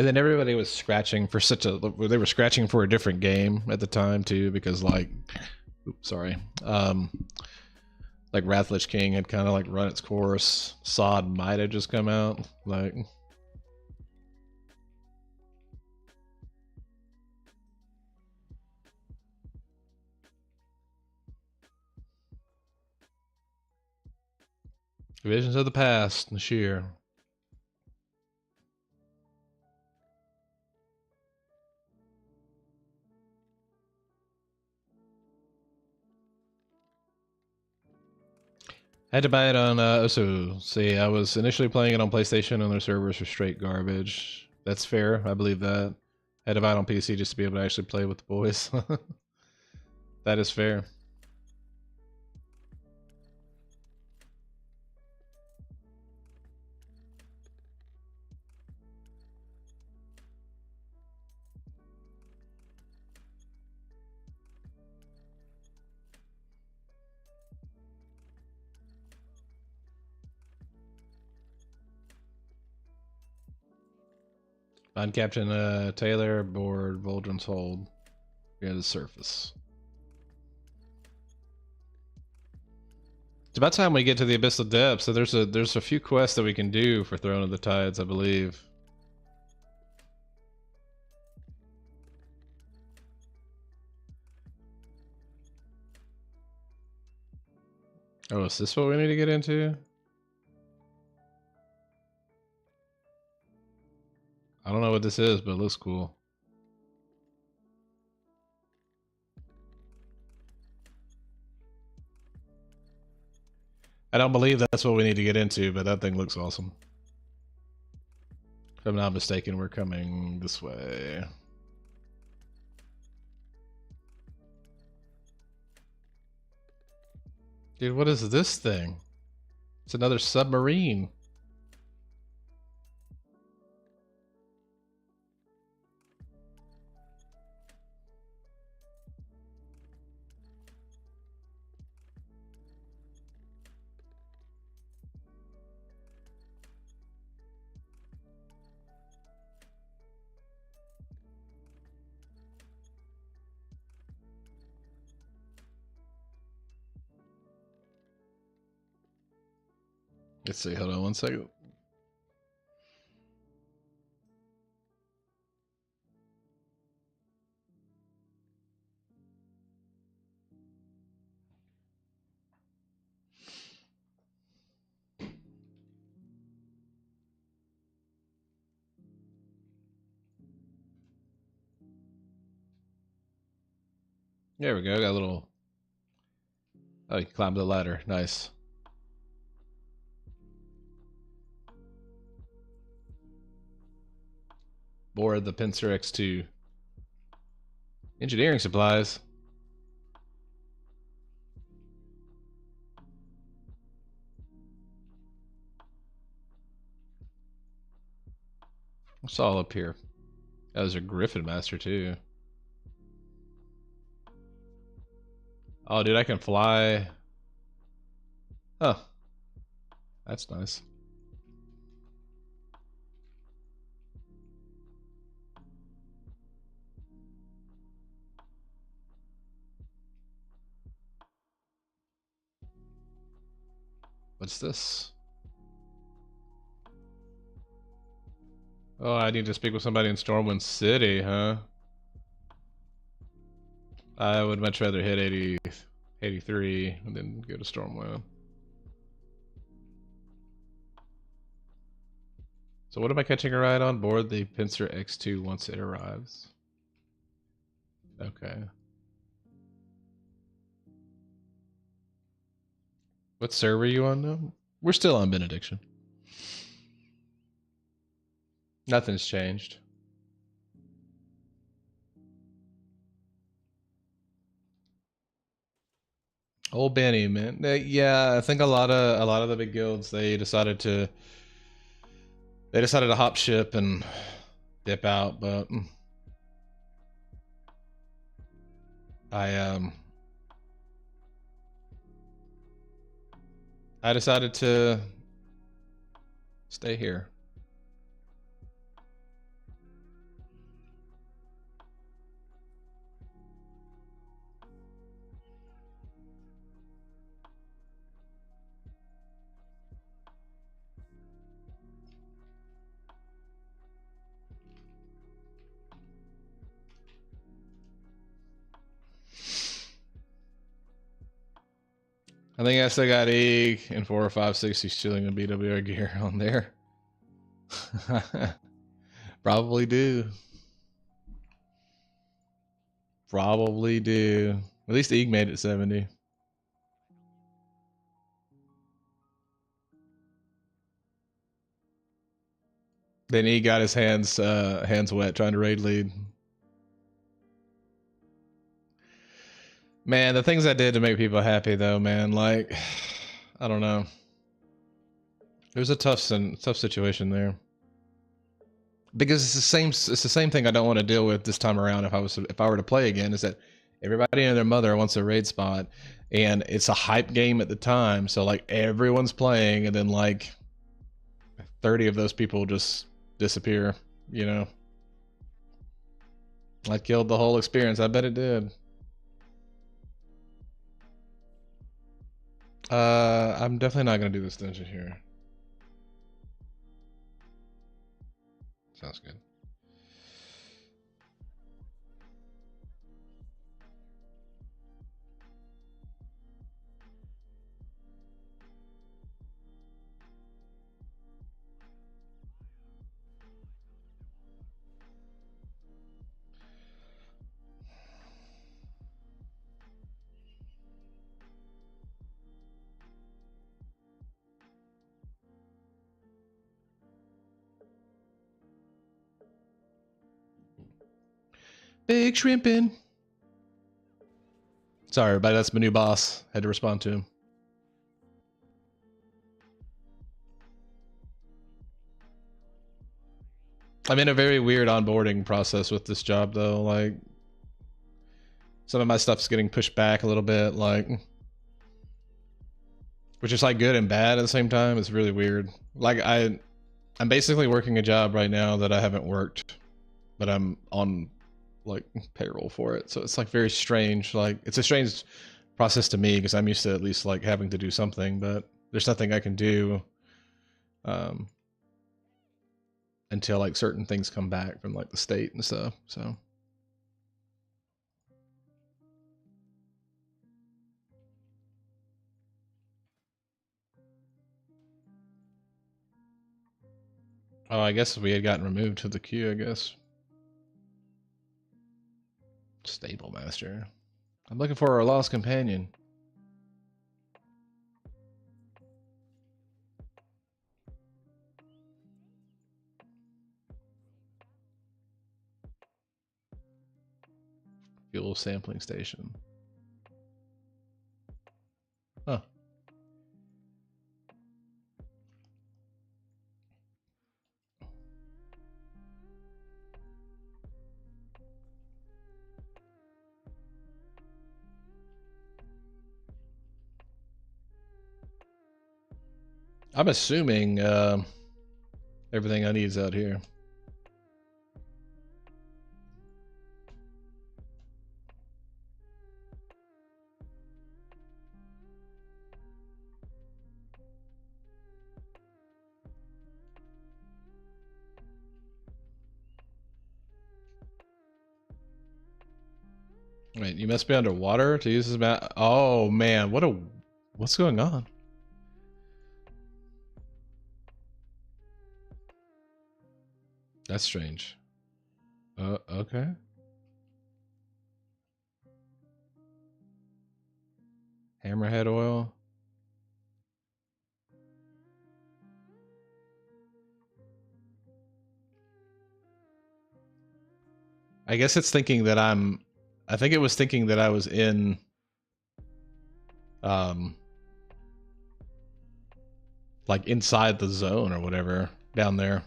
then everybody was scratching for they were scratching for a different game at the time too, because like, oops, sorry, like Wrathlich King had kind of like run its course. Sod might have just come out, like. Visions of the past, Nashir. I had to buy it on Osu. See, I was initially playing it on PlayStation and their servers were straight garbage. That's fair, I believe that. I had to buy it on PC just to be able to actually play with the boys. That is fair. Find Captain Taylor aboard Voldrin's Hold near the surface. It's about time we get to the Abyssal Depths. So there's a few quests that we can do for Throne of the Tides, I believe. Oh, is this what we need to get into? I don't know what this is, but it looks cool. I don't believe that's what we need to get into, but that thing looks awesome. If I'm not mistaken, we're coming this way. Dude, what is this thing? It's another submarine. Let's see, hold on one second. There we go, got a little... Oh, you climbed the ladder, nice. Board the Pincer X2. Engineering supplies. It's all up here. That was a Griffin Master too. Oh, dude, I can fly. Huh. That's nice. What's this? Oh, I need to speak with somebody in Stormwind City, huh? I would much rather hit 83 and then go to Stormwind. So what am I catching a ride on? Board the Pincer X2 once it arrives. Okay. What server are you on now? We're still on Benediction. Nothing's changed. Old Benny, man. Yeah, I think a lot of the big guilds they decided to hop ship and dip out, but I I decided to stay here. I think I still got E and 4 or 560 shilling and BWR gear on there. Probably do. Probably do. At least Eeg made it 70. Then he got his hands wet trying to raid lead. Man, the things I did to make people happy though, man, like I don't know. It was a tough situation there. Because it's the same thing I don't want to deal with this time around if I were to play again, is that everybody and their mother wants a raid spot and it's a hype game at the time, so like everyone's playing and then like 30 of those people just disappear, you know. I killed the whole experience. I bet it did. I'm definitely not gonna do this dungeon here. Sounds good. Big shrimpin'. Sorry, everybody. That's my new boss. Had to respond to him. I'm in a very weird onboarding process with this job, though. Like, some of my stuff's getting pushed back a little bit, like, which is like good and bad at the same time. It's really weird. Like, I'm basically working a job right now that I haven't worked, but I'm on like payroll for it. So it's like very strange. Like, it's a strange process to me because I'm used to at least like having to do something, but there's nothing I can do until like certain things come back from like the state and stuff. So oh, I guess we had gotten removed to the queue, I guess. Stable master. I'm looking for our lost companion. Fuel sampling station. Huh. I'm assuming everything I need is out here. Wait, you must be underwater to use this map? Oh man, what's going on? That's strange. Okay. Hammerhead oil. I guess it's thinking that I think it was thinking that I was in um like inside the zone or whatever down there.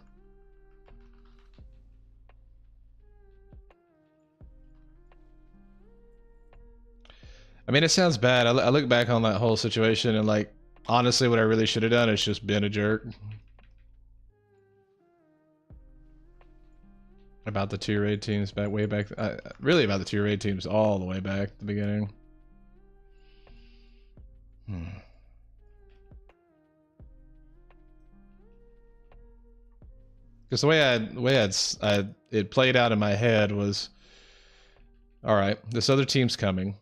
I mean, it sounds bad. I look back on that whole situation and like, honestly, what I really should have done is just been a jerk about the two raid teams back way back. Really about the two raid teams all the way back at the beginning. Because the way it played out in my head was, all right, this other team's coming.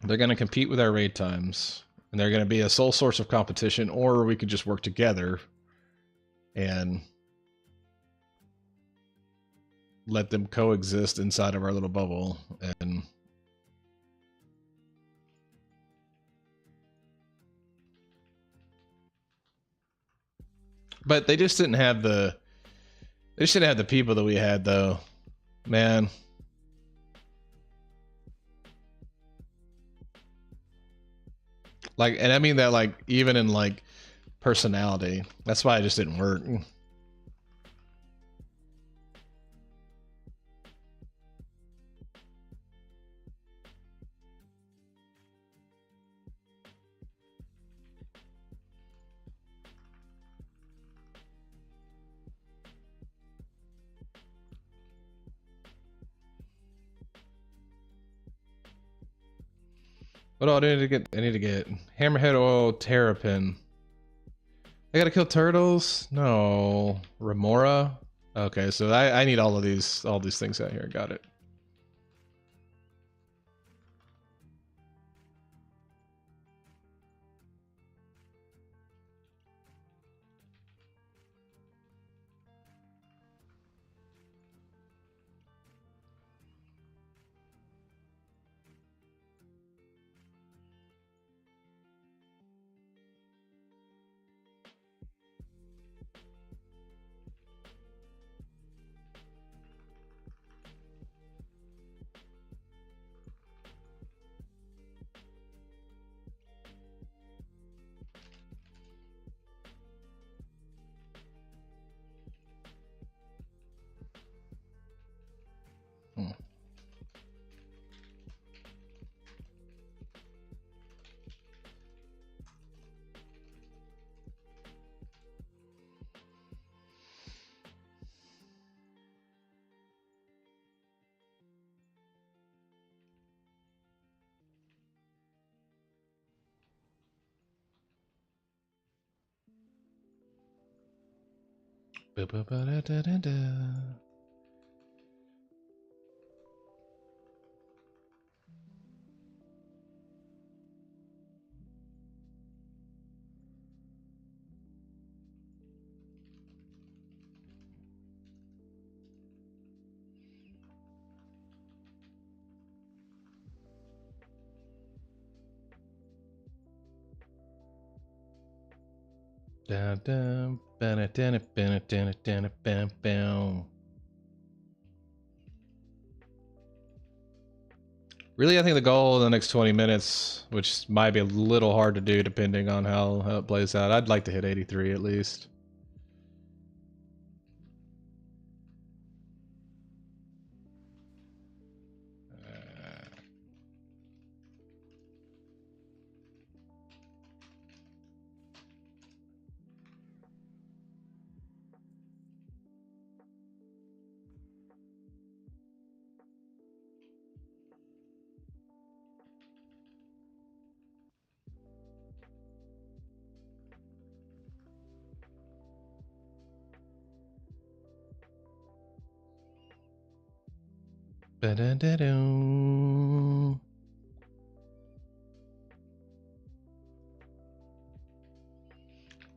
They're going to compete with our raid times, and they're going to be a sole source of competition, or we could just work together and let them coexist inside of our little bubble. And but they just didn't have the people that we had, though, man. Like, and I mean that like even in like personality. That's why it just didn't work. What do I need to get? I need to get hammerhead oil, terrapin. I gotta kill turtles? No. Remora? Okay, so I need all these things out here. Got it. Hmm. Ba-ba-ba-da-da-da-da. Dun-dun, ba-da-da-da-ba-da-da-da-ba-da-bam. Really, I think the goal in the next 20 minutes, which might be a little hard to do depending on how it plays out, I'd like to hit 83 at least. Ba-da-da-doo.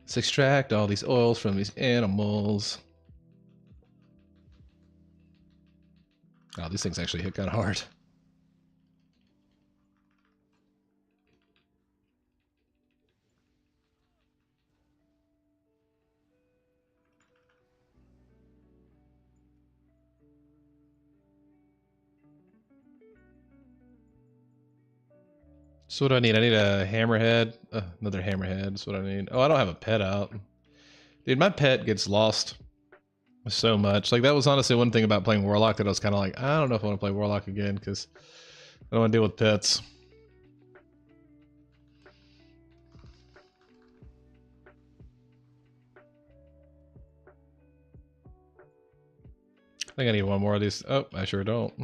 Let's extract all these oils from these animals. Oh, these things actually hit kind of hard. So what do I need? I need a hammerhead. Another hammerhead. That's what I need. Oh, I don't have a pet out. Dude, my pet gets lost so much. Like, that was honestly one thing about playing Warlock that I was kind of like, I don't know if I want to play Warlock again because I don't want to deal with pets. I think I need one more of these. Oh, I sure don't.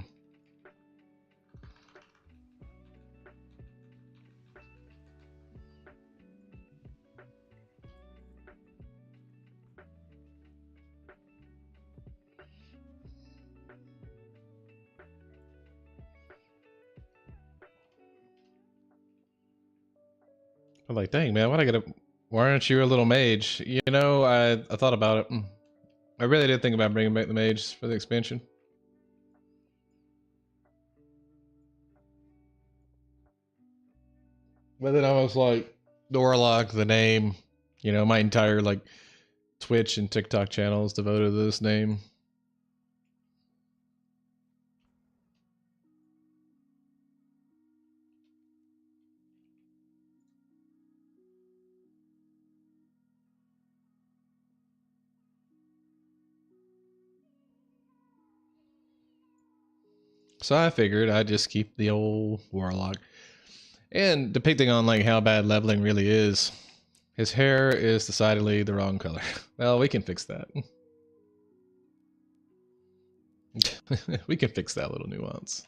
I'm like, dang, man, why aren't you a little mage? You know, I thought about it. I really did think about bringing back the mage for the expansion. But then I was like, the Warlock, the name, you know, my entire like Twitch and TikTok channel is devoted to this name. So I figured I'd just keep the old Warlock. And depicting on like how bad leveling really is, his hair is decidedly the wrong color. Well, we can fix that. We can fix that little nuance.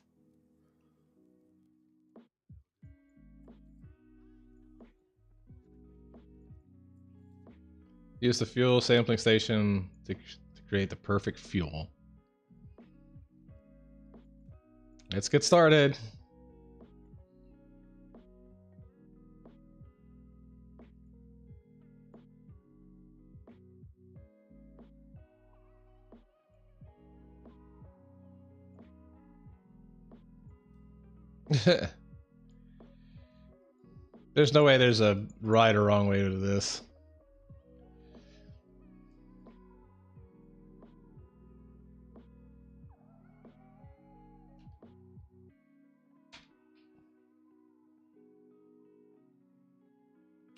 Use the fuel sampling station to create the perfect fuel. Let's get started. There's no way there's a right or wrong way to do this.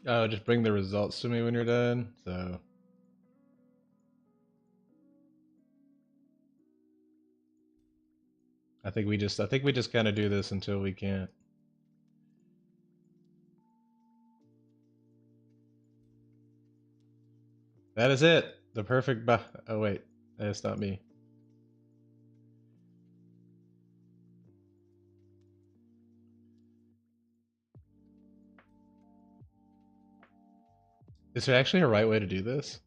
Oh, just bring the results to me when you're done. So I think we just kind of do this until we can't. That is it. The perfect oh wait, that's not me. Is there actually a right way to do this?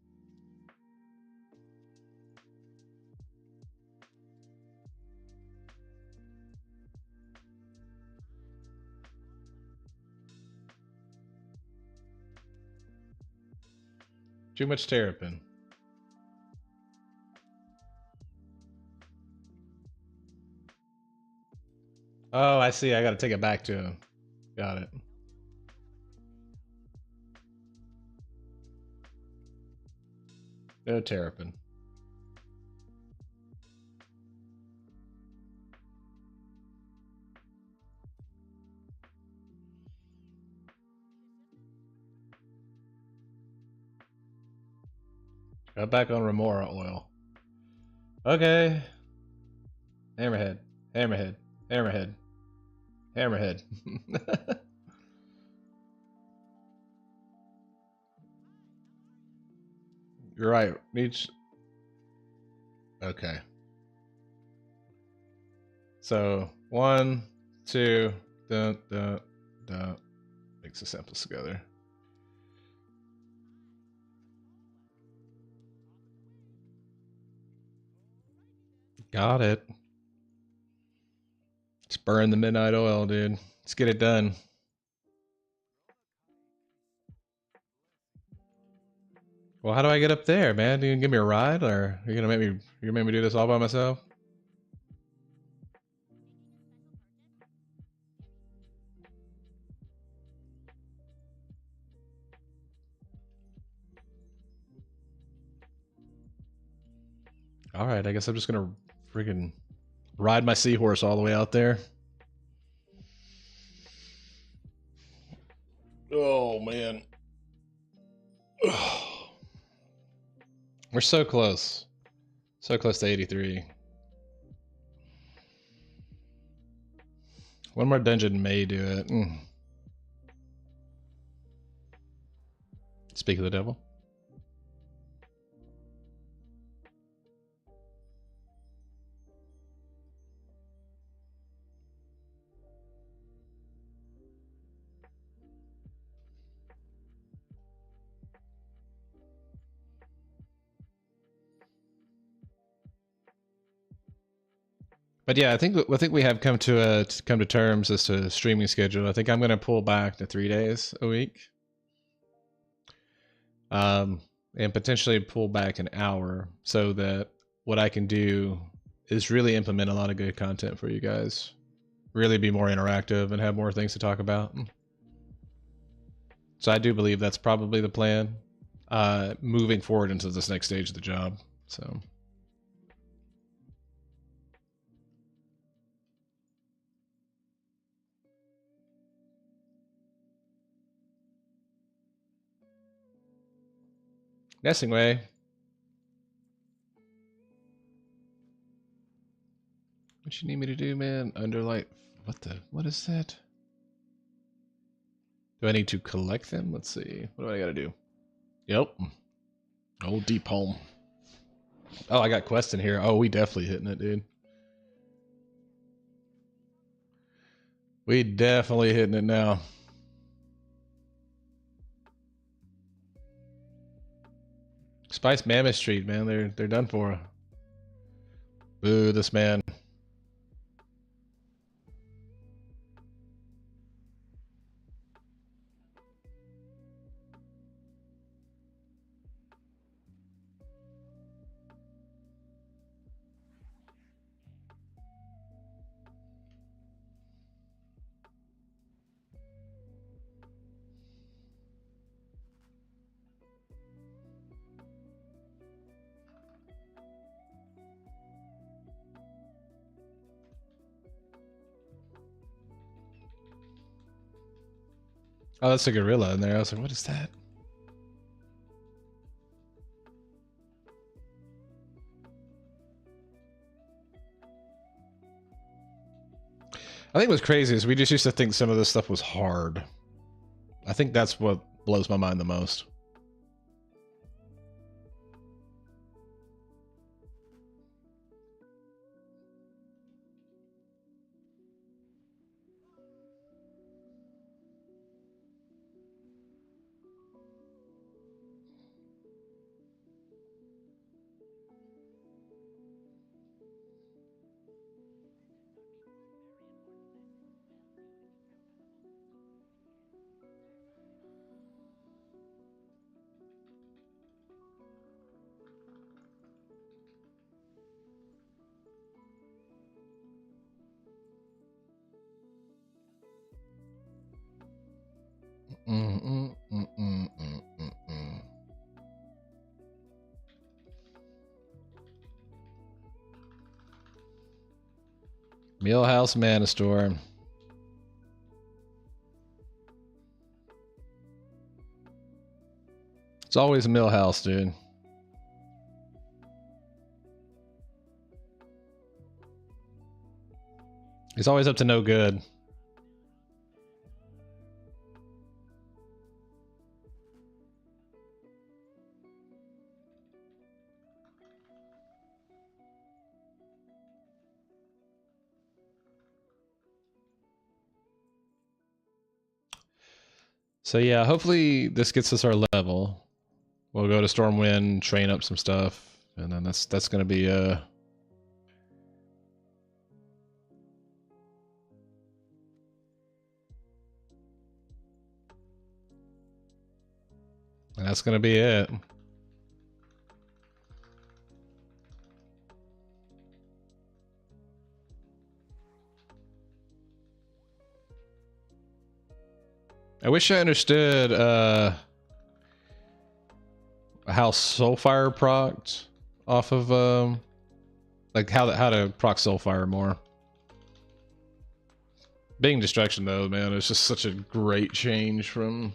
Too much terrapin. Oh, I see. I gotta take it back to him. Got it. No terrapin. Got back on Remora oil. Okay. Hammerhead. Hammerhead. Hammerhead. Hammerhead. You're right. Needs. Okay. So 1, 2, dun, dun, dun. Mix the samples together. Got it. burn the midnight oil, dude. Let's get it done. Well, how do I get up there, man? You gonna give me a ride, or are you gonna make me do this all by myself? All right, I guess I'm just gonna friggin' ride my seahorse all the way out there. Oh man. We're so close. So close to 83. One more dungeon may do it. Speak of the devil. But yeah, I think we have come to terms as to streaming schedule. I think I'm going to pull back to 3 days a week, and potentially pull back an hour, so that what I can do is really implement a lot of good content for you guys. Really be more interactive and have more things to talk about. So I do believe that's probably the plan, moving forward into this next stage of the job. So. Nesting way. What you need me to do, man? Underlight. What is that? Do I need to collect them? Let's see. What do I gotta do? Yep. Old deep home. Oh, I got quest in here. Oh, we definitely hitting it, dude. We definitely hitting it now. Spice Mammoth Street, man. They're done for. Boo, this man. Oh, that's a gorilla in there. I was like, what is that? I think what's crazy is we just used to think some of this stuff was hard. I think that's what blows my mind the most. Millhouse Mana Storm. It's always a Millhouse, dude. He's always up to no good. So yeah, hopefully this gets us our level. We'll go to Stormwind, train up some stuff, and then that's gonna be That's gonna be it. I wish I understood how Soulfire procced off of like how to proc Soulfire more. Being Destruction though, man, it's just such a great change from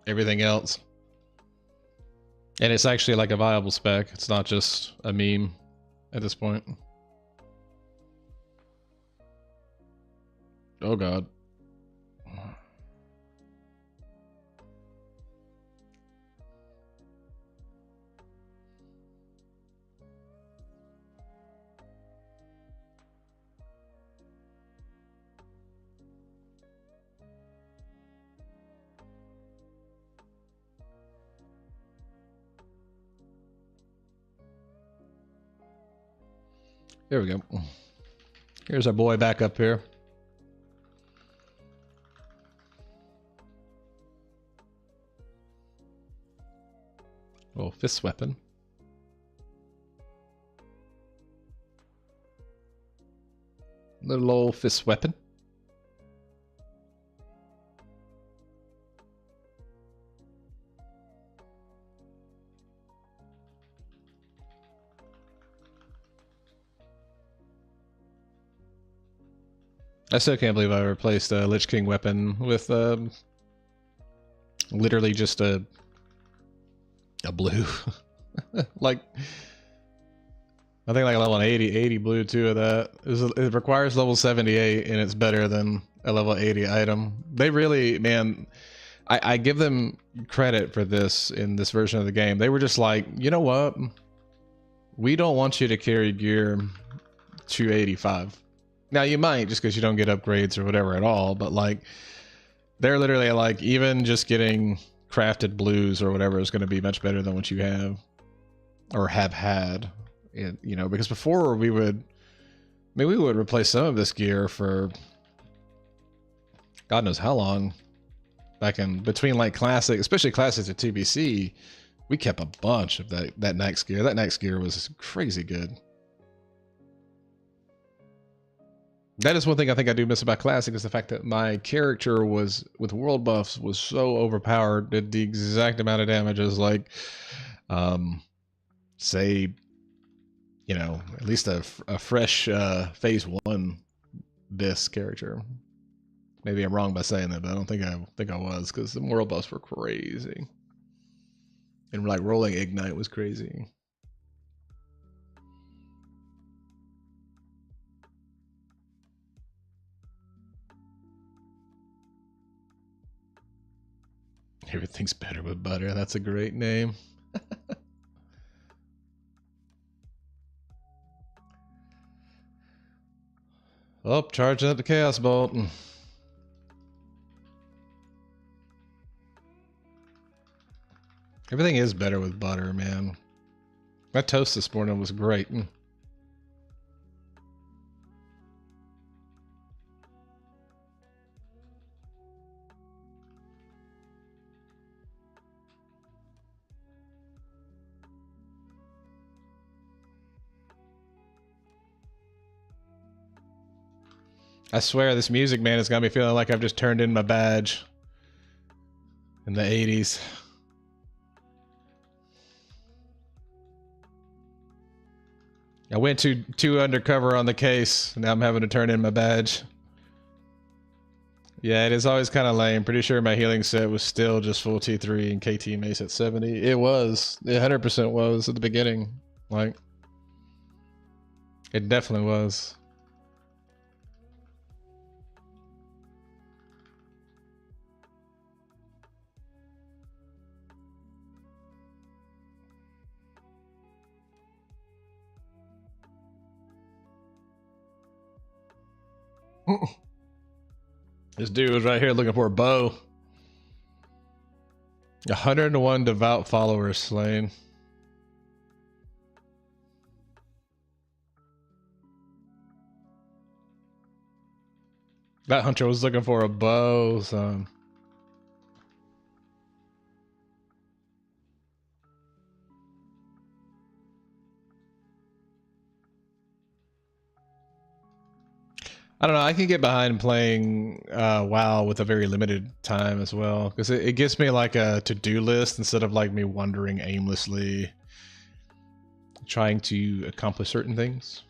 everything else. And it's actually like a viable spec. It's not just a meme at this point. Oh god. There we go. Here's our boy back up here. Little fist weapon. Little old fist weapon. I still can't believe I replaced a Lich King weapon with literally just a blue. Like, I think like level 80 blue too of that. It requires level 78 and it's better than a level 80 item. They really, man, I give them credit for this in this version of the game. They were just like, you know what? We don't want you to carry gear 285. Now you might just because you don't get upgrades or whatever at all, but like they're literally like even just getting crafted blues or whatever is going to be much better than what you have or have had. You know, because before we would replace some of this gear for God knows how long. Back in between like classic, especially classics at TBC, we kept a bunch of that next gear. That next gear was crazy good. That is one thing I think I do miss about Classic is the fact that my character was, with world buffs, was so overpowered, did the exact amount of damage as like, say, you know, at least a fresh phase 1 Biss character. Maybe I'm wrong by saying that, but I don't think I was, because the world buffs were crazy. And like rolling Ignite was crazy. Everything's better with butter. That's a great name. Oh, charging up the Chaos Bolt. Everything is better with butter, man. My toast this morning was great. I swear this music, man, has got me feeling like I've just turned in my badge in the 80s. I went too undercover on the case. Now I'm having to turn in my badge. Yeah, it is always kind of lame. Pretty sure my healing set was still just full T3 and KT Mace at 70. It was. It 100% was at the beginning. Like, it definitely was. This dude was right here looking for a bow. 101 devout followers slain. That hunter was looking for a bow, son. I don't know. I can get behind playing WoW with a very limited time as well, because it gives me like a to-do list instead of like me wandering aimlessly trying to accomplish certain things.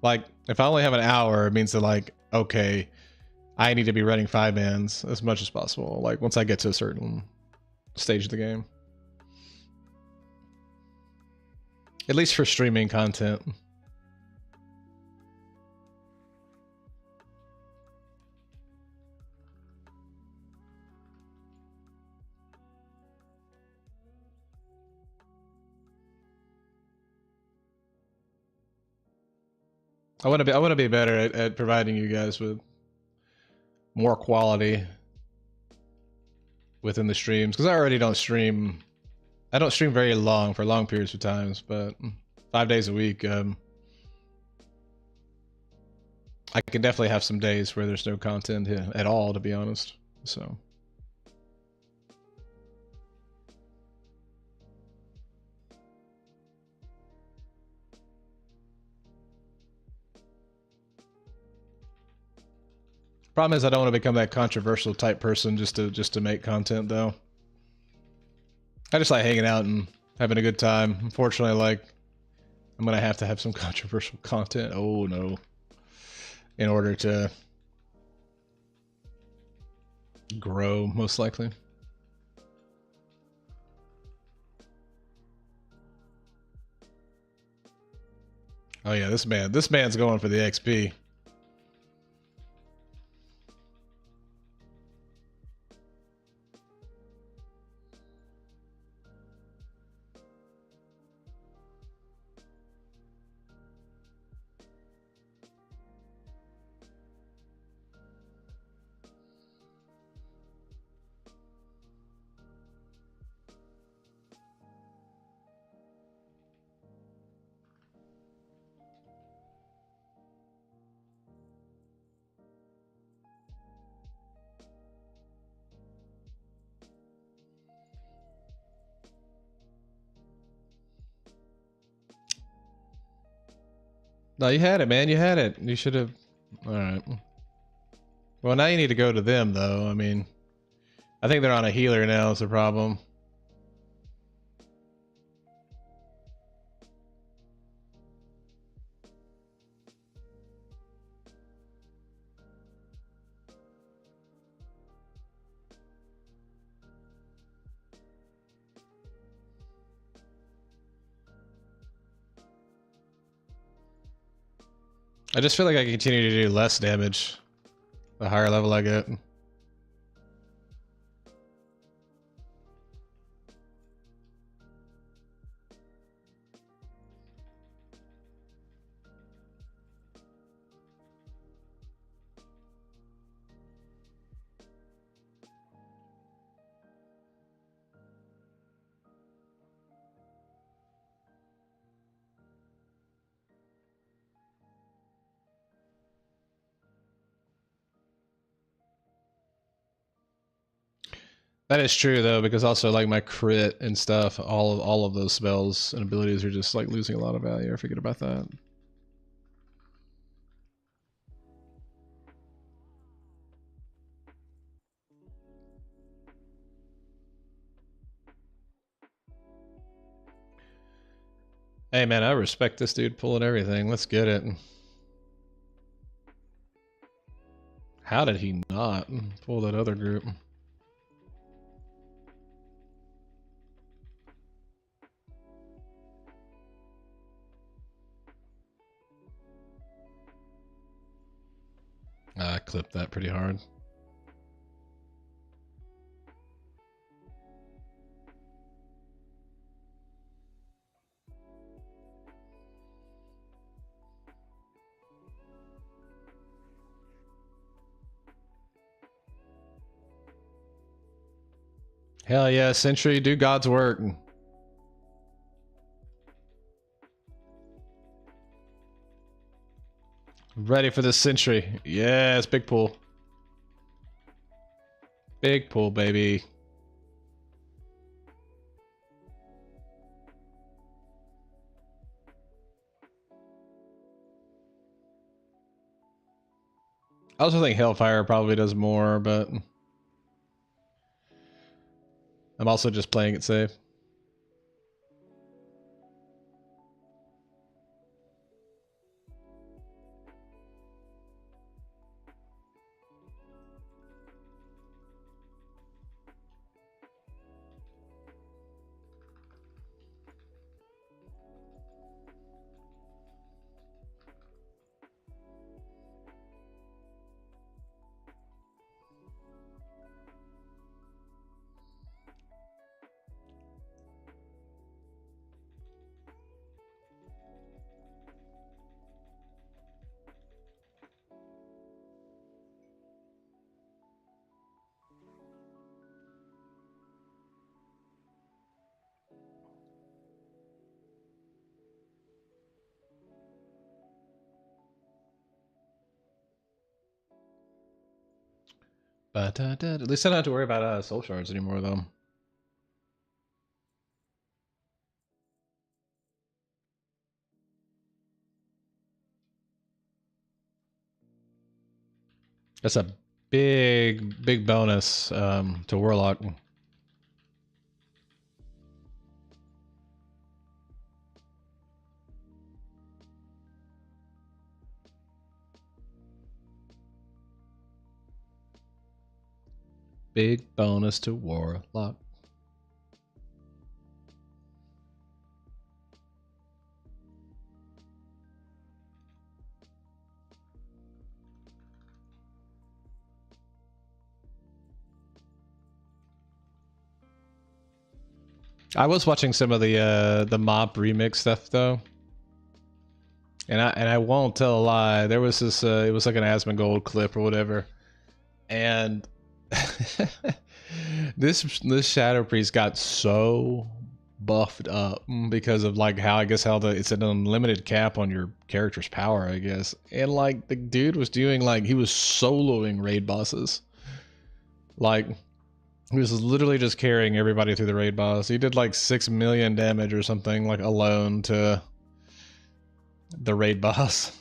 Like, if I only have an hour, it means that like, okay, I need to be running 5-mans as much as possible, like once I get to a certain stage of the game. At least for streaming content. I want to be better at providing you guys with more quality within the streams, because I already don't stream. I don't stream very long for long periods of times, but 5 days a week. I can definitely have some days where there's no content at all, to be honest. So. Problem is, I don't want to become that controversial type person just to make content, though. I just like hanging out and having a good time. Unfortunately, like, I'm gonna have to have some controversial content. Oh no, in order to grow, most likely. Oh yeah, this man's going for the XP. No, you had it, man. You had it. You should have. All right. Well, now you need to go to them, though. I mean, I think they're on a healer now. Is the problem? I just feel like I continue to do less damage the higher level I get. That is true though, because also like my crit and stuff, all of those spells and abilities are just like losing a lot of value. I forget about that. Hey man, I respect this dude pulling everything. Let's get it. How did he not pull that other group? I clipped that pretty hard. Hell yeah, Sentry, do God's work. Ready for this Sentry. Yes, big pull. Big pull, baby. I also think Hellfire probably does more, but I'm also just playing it safe. But at least I don't have to worry about soul shards anymore, though. That's a big bonus to Warlock. Big bonus to Warlock. I was watching some of the Mop remix stuff though, and I won't tell a lie. There was this it was like an Asmongold clip or whatever, and this Shadow Priest got so buffed up because of like how it's an unlimited cap on your character's power, I guess, and like the dude was doing like he was soloing raid bosses, like. He was literally just carrying everybody through the raid boss. He did like 6 million damage or something, like alone to the raid boss.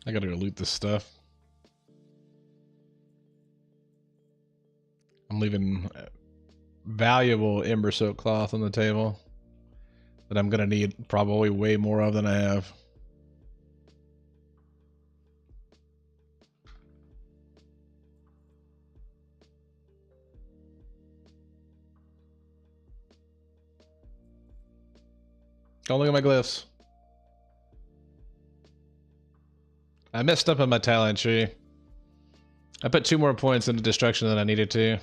I gotta go loot this stuff. I'm leaving valuable ember soak cloth on the table that I'm gonna need probably way more of than I have. Don't look at my glyphs. I messed up on my talent tree. I put 2 more points into destruction than I needed to.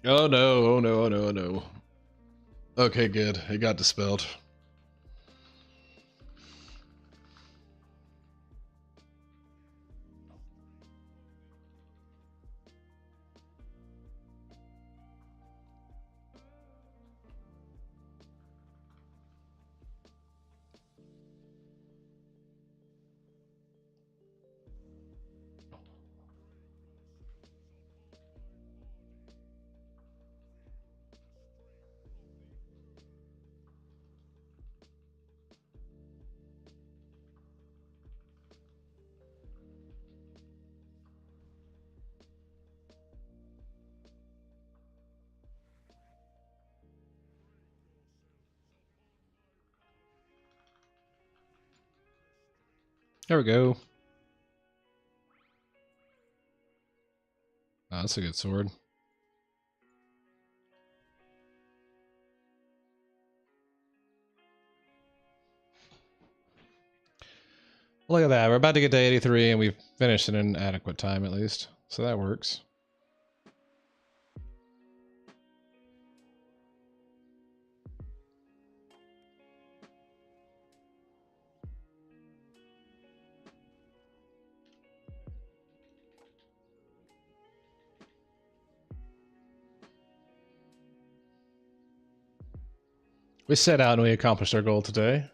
Oh no, oh no, oh no, oh no. Okay, good. It got dispelled. There we go. Oh, that's a good sword. Look at that. We're about to get to 83 and we've finished in an adequate time at least. So that works. We set out and we accomplished our goal today.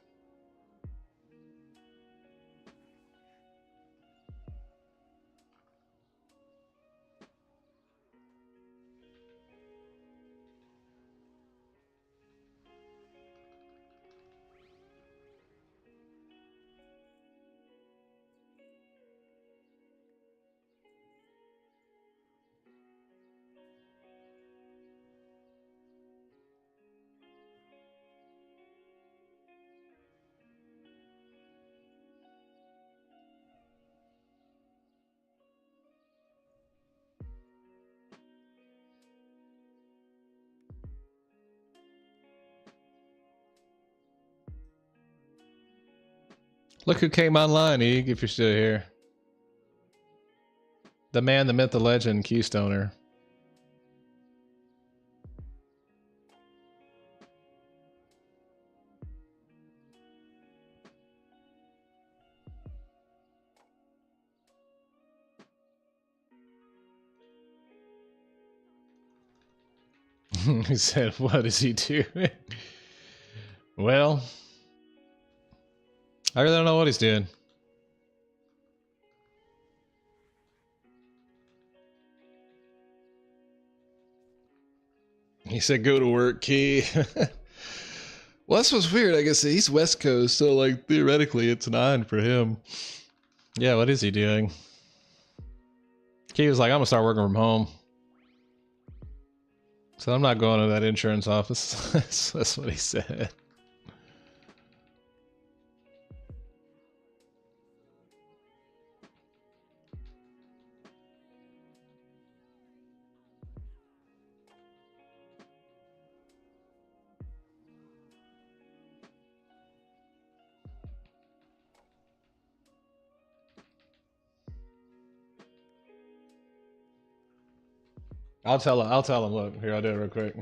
Look who came online, Eeg, if you're still here. The man, the myth, the legend, Keystoner. He said, what is he doing? Well, I really don't know what he's doing. He said, go to work, Key. Well, that's what's weird. I guess he's West Coast, so like theoretically it's 9 for him. Yeah, what is he doing? Key was like, I'm gonna start working from home. So I'm not going to that insurance office. That's what he said. I'll tell him, look, here, I'll do it real quick.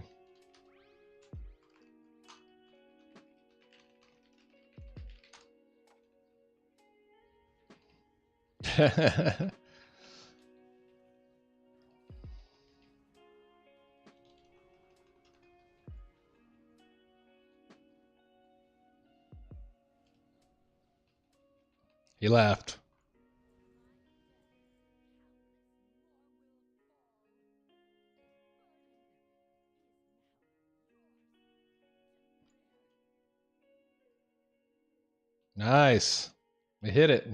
He laughed. Nice. We hit it.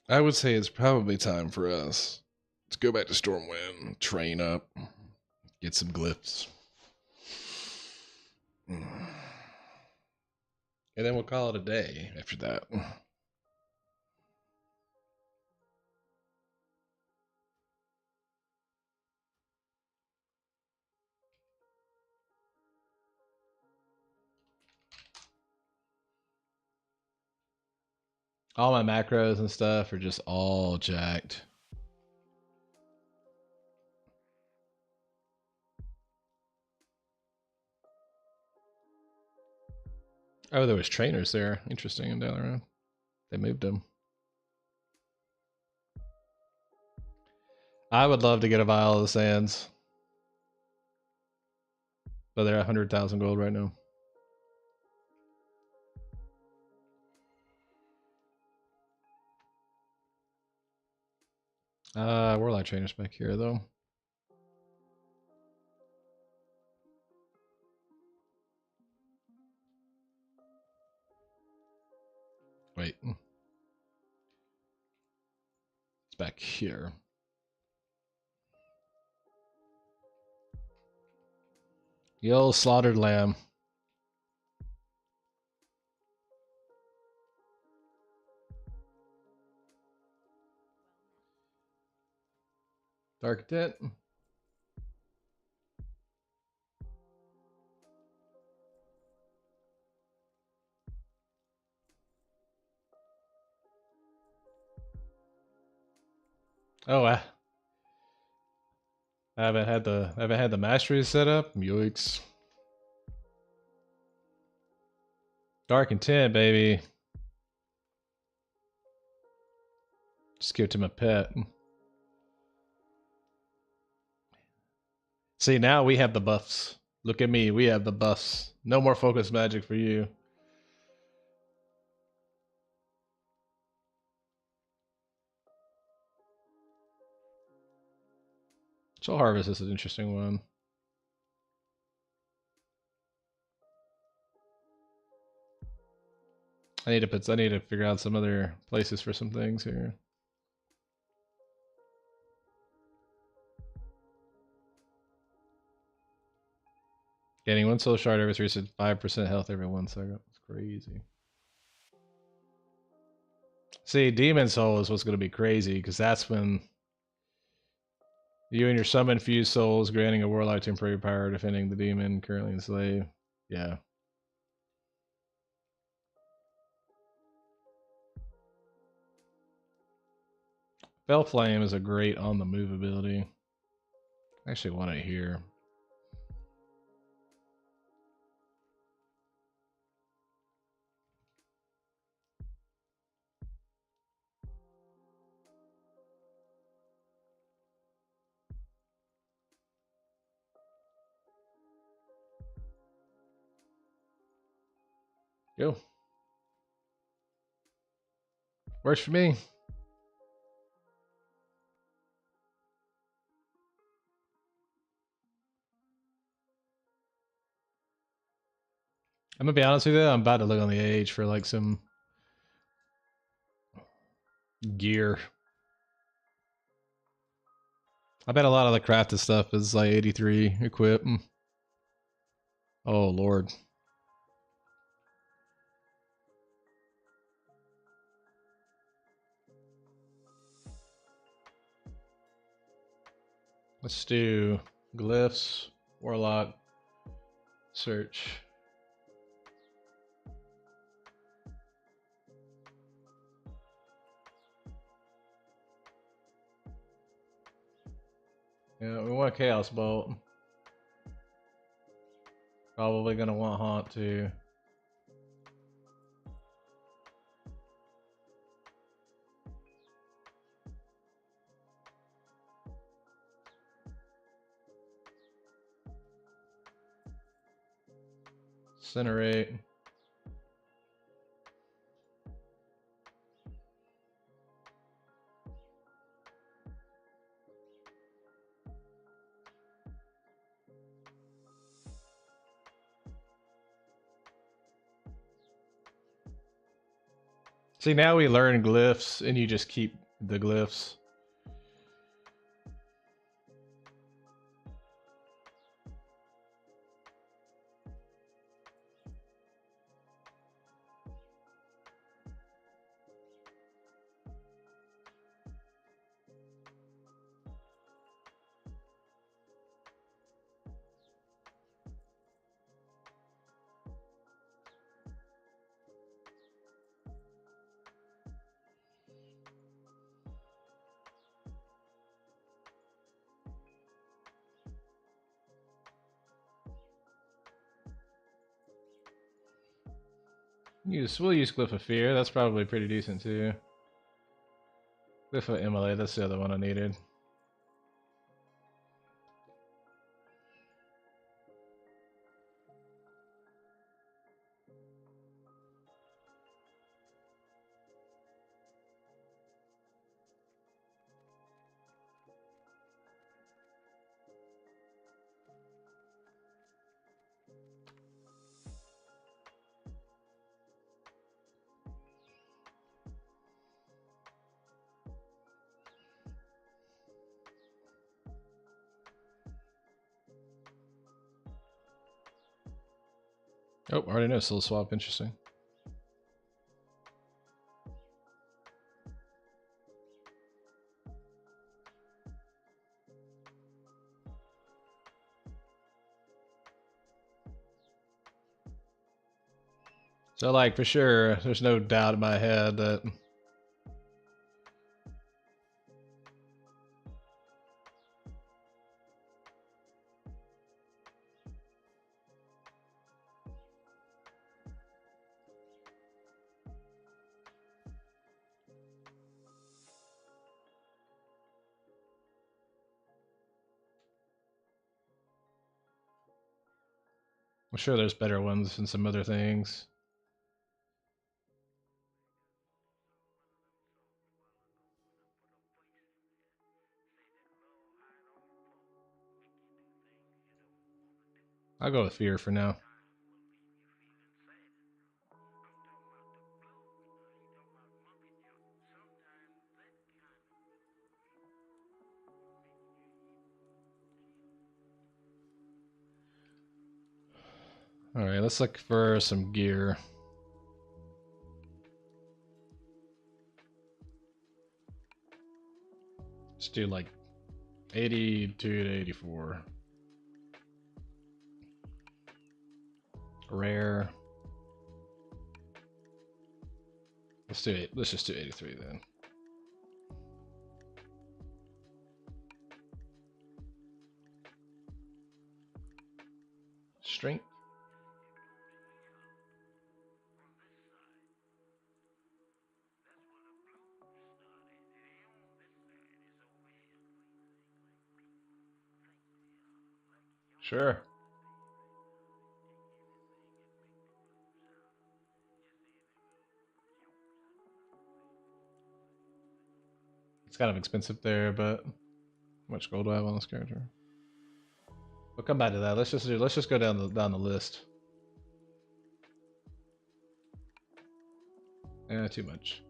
I would say it's probably time for us to go back to Stormwind, train up, get some glyphs. And then we'll call it a day after that. All my macros and stuff are just all jacked. Oh, there was trainers there. Interesting in Dalaran. They moved them. I would love to get a vial of the sands. But they're 100,000 gold right now. Warlock trainers back here though. Wait. It's back here. The old slaughtered lamb. Dark Tent. Oh, I haven't had the mastery set up. Yoicks. Dark Intent, baby. Just give it to my pet. See, now we have the buffs. Look at me, we have the buffs. No more focus magic for you. Soul Harvest is an interesting one. I need to figure out some other places for some things here. Getting one soul shard every 3 said 5% health every 1 second. It's crazy. See, Demon Soul is what's going to be crazy, because that's when you and your summon fused souls granting a warlock temporary power defending the demon currently enslaved. Yeah. Fell Flame is a great on the move ability. I actually want it here. Go. Works for me. I'm gonna be honest with you, I'm about to look on the age for like some gear. I bet a lot of the crafted stuff is like 83 equip. Oh lord. Let's do glyphs, warlock, search. Yeah, we want Chaos Bolt. Probably gonna want Haunt too. Incinerate. See, now we learn glyphs and you just keep the glyphs. We'll use Glyph of Fear. That's probably pretty decent too. Glyph of Immolate, that's the other one I needed. Oh, I already know Soul Swap. Interesting. So, like, for sure, there's no doubt in my head that sure there's better ones and some other things. I'll go with fear for now. Alright, let's look for some gear. Let's do like 82 to 84. Rare. Let's do it. Let's just do 83 then. Strength. Sure. It's kind of expensive there, but how much gold do I have on this character? We'll come back to that. Let's just go down the list. Yeah, too much.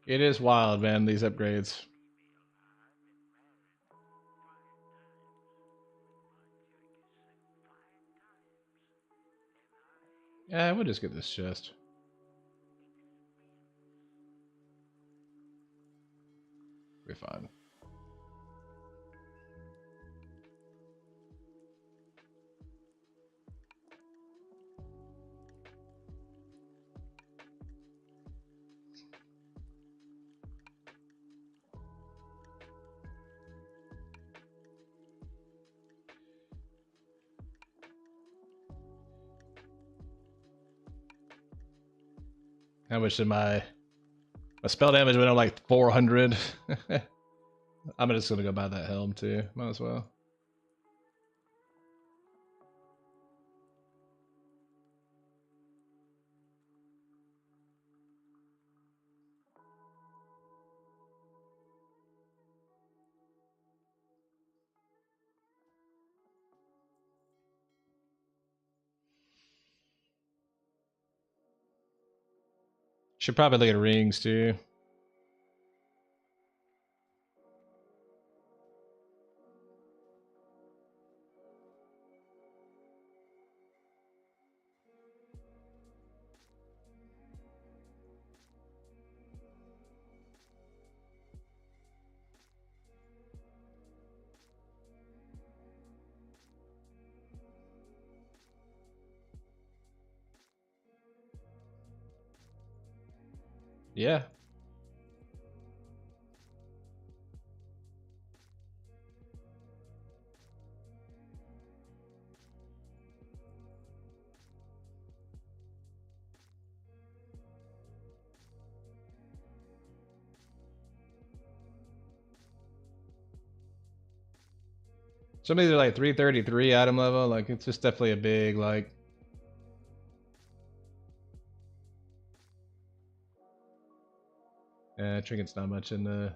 It is wild, man, these upgrades. Yeah, we'll just get this chest. Be fine. How much did my spell damage went up like 400? I'm just gonna go buy that helm too. Might as well. Should probably look at rings too. Yeah. Some of these are like 333 item level. Like, it's just definitely a big, like... trinket's not much in the...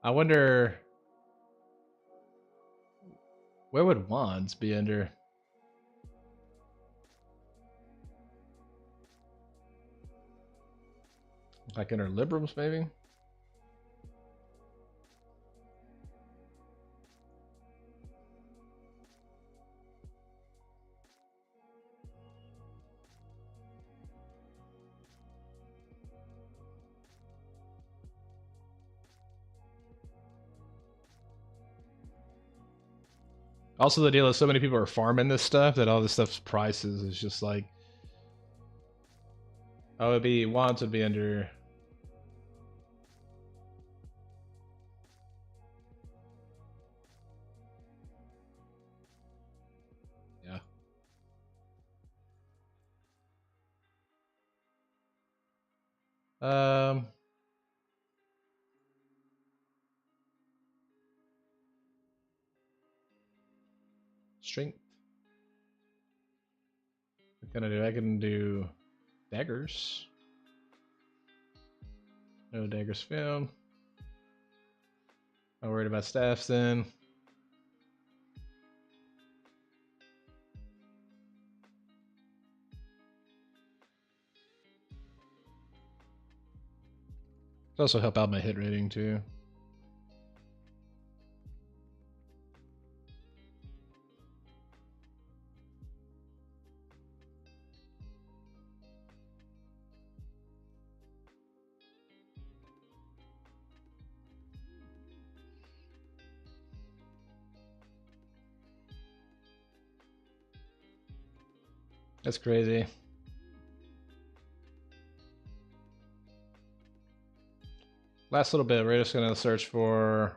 I wonder... Where would wands be under? Like in our liberals, maybe? Also, the deal is so many people are farming this stuff that all this stuff's prices is just like, oh, it'd be wants would be under. Yeah. Strength. What can I do? I can do daggers. No daggers found. Not worried about staffs then. It'll also help out my hit rating too. That's crazy. Last little bit, we're just gonna search for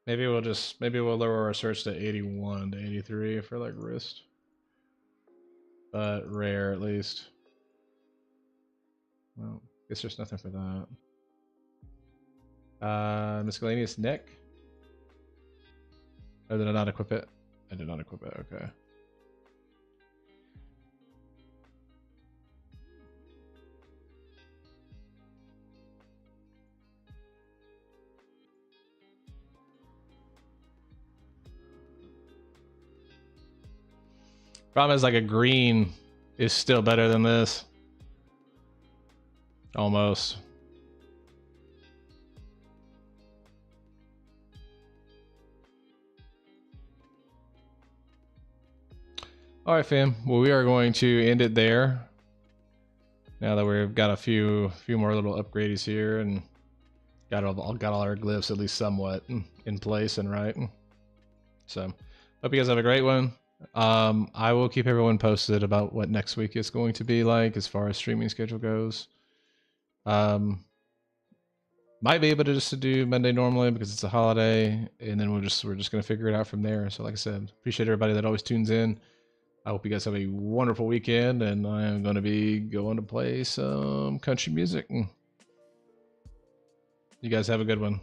maybe we'll lower our search to 81 to 83 for like wrist. But rare at least. Well, guess there's nothing for that. Miscellaneous neck. Or did I not equip it? I did not equip it, okay. Problem is, like, a green is still better than this. Almost. All right, fam. Well, we are going to end it there. Now that we've got a few more little upgrades here and got all our glyphs at least somewhat in place and right. So, hope you guys have a great one. I will keep everyone posted about what next week is going to be like as far as streaming schedule goes. Might be able to just do Monday normally because it's a holiday, and then we're just gonna figure it out from there. So, like I said, appreciate everybody that always tunes in. I hope you guys have a wonderful weekend, and I am going to be going to play some country music. You guys have a good one.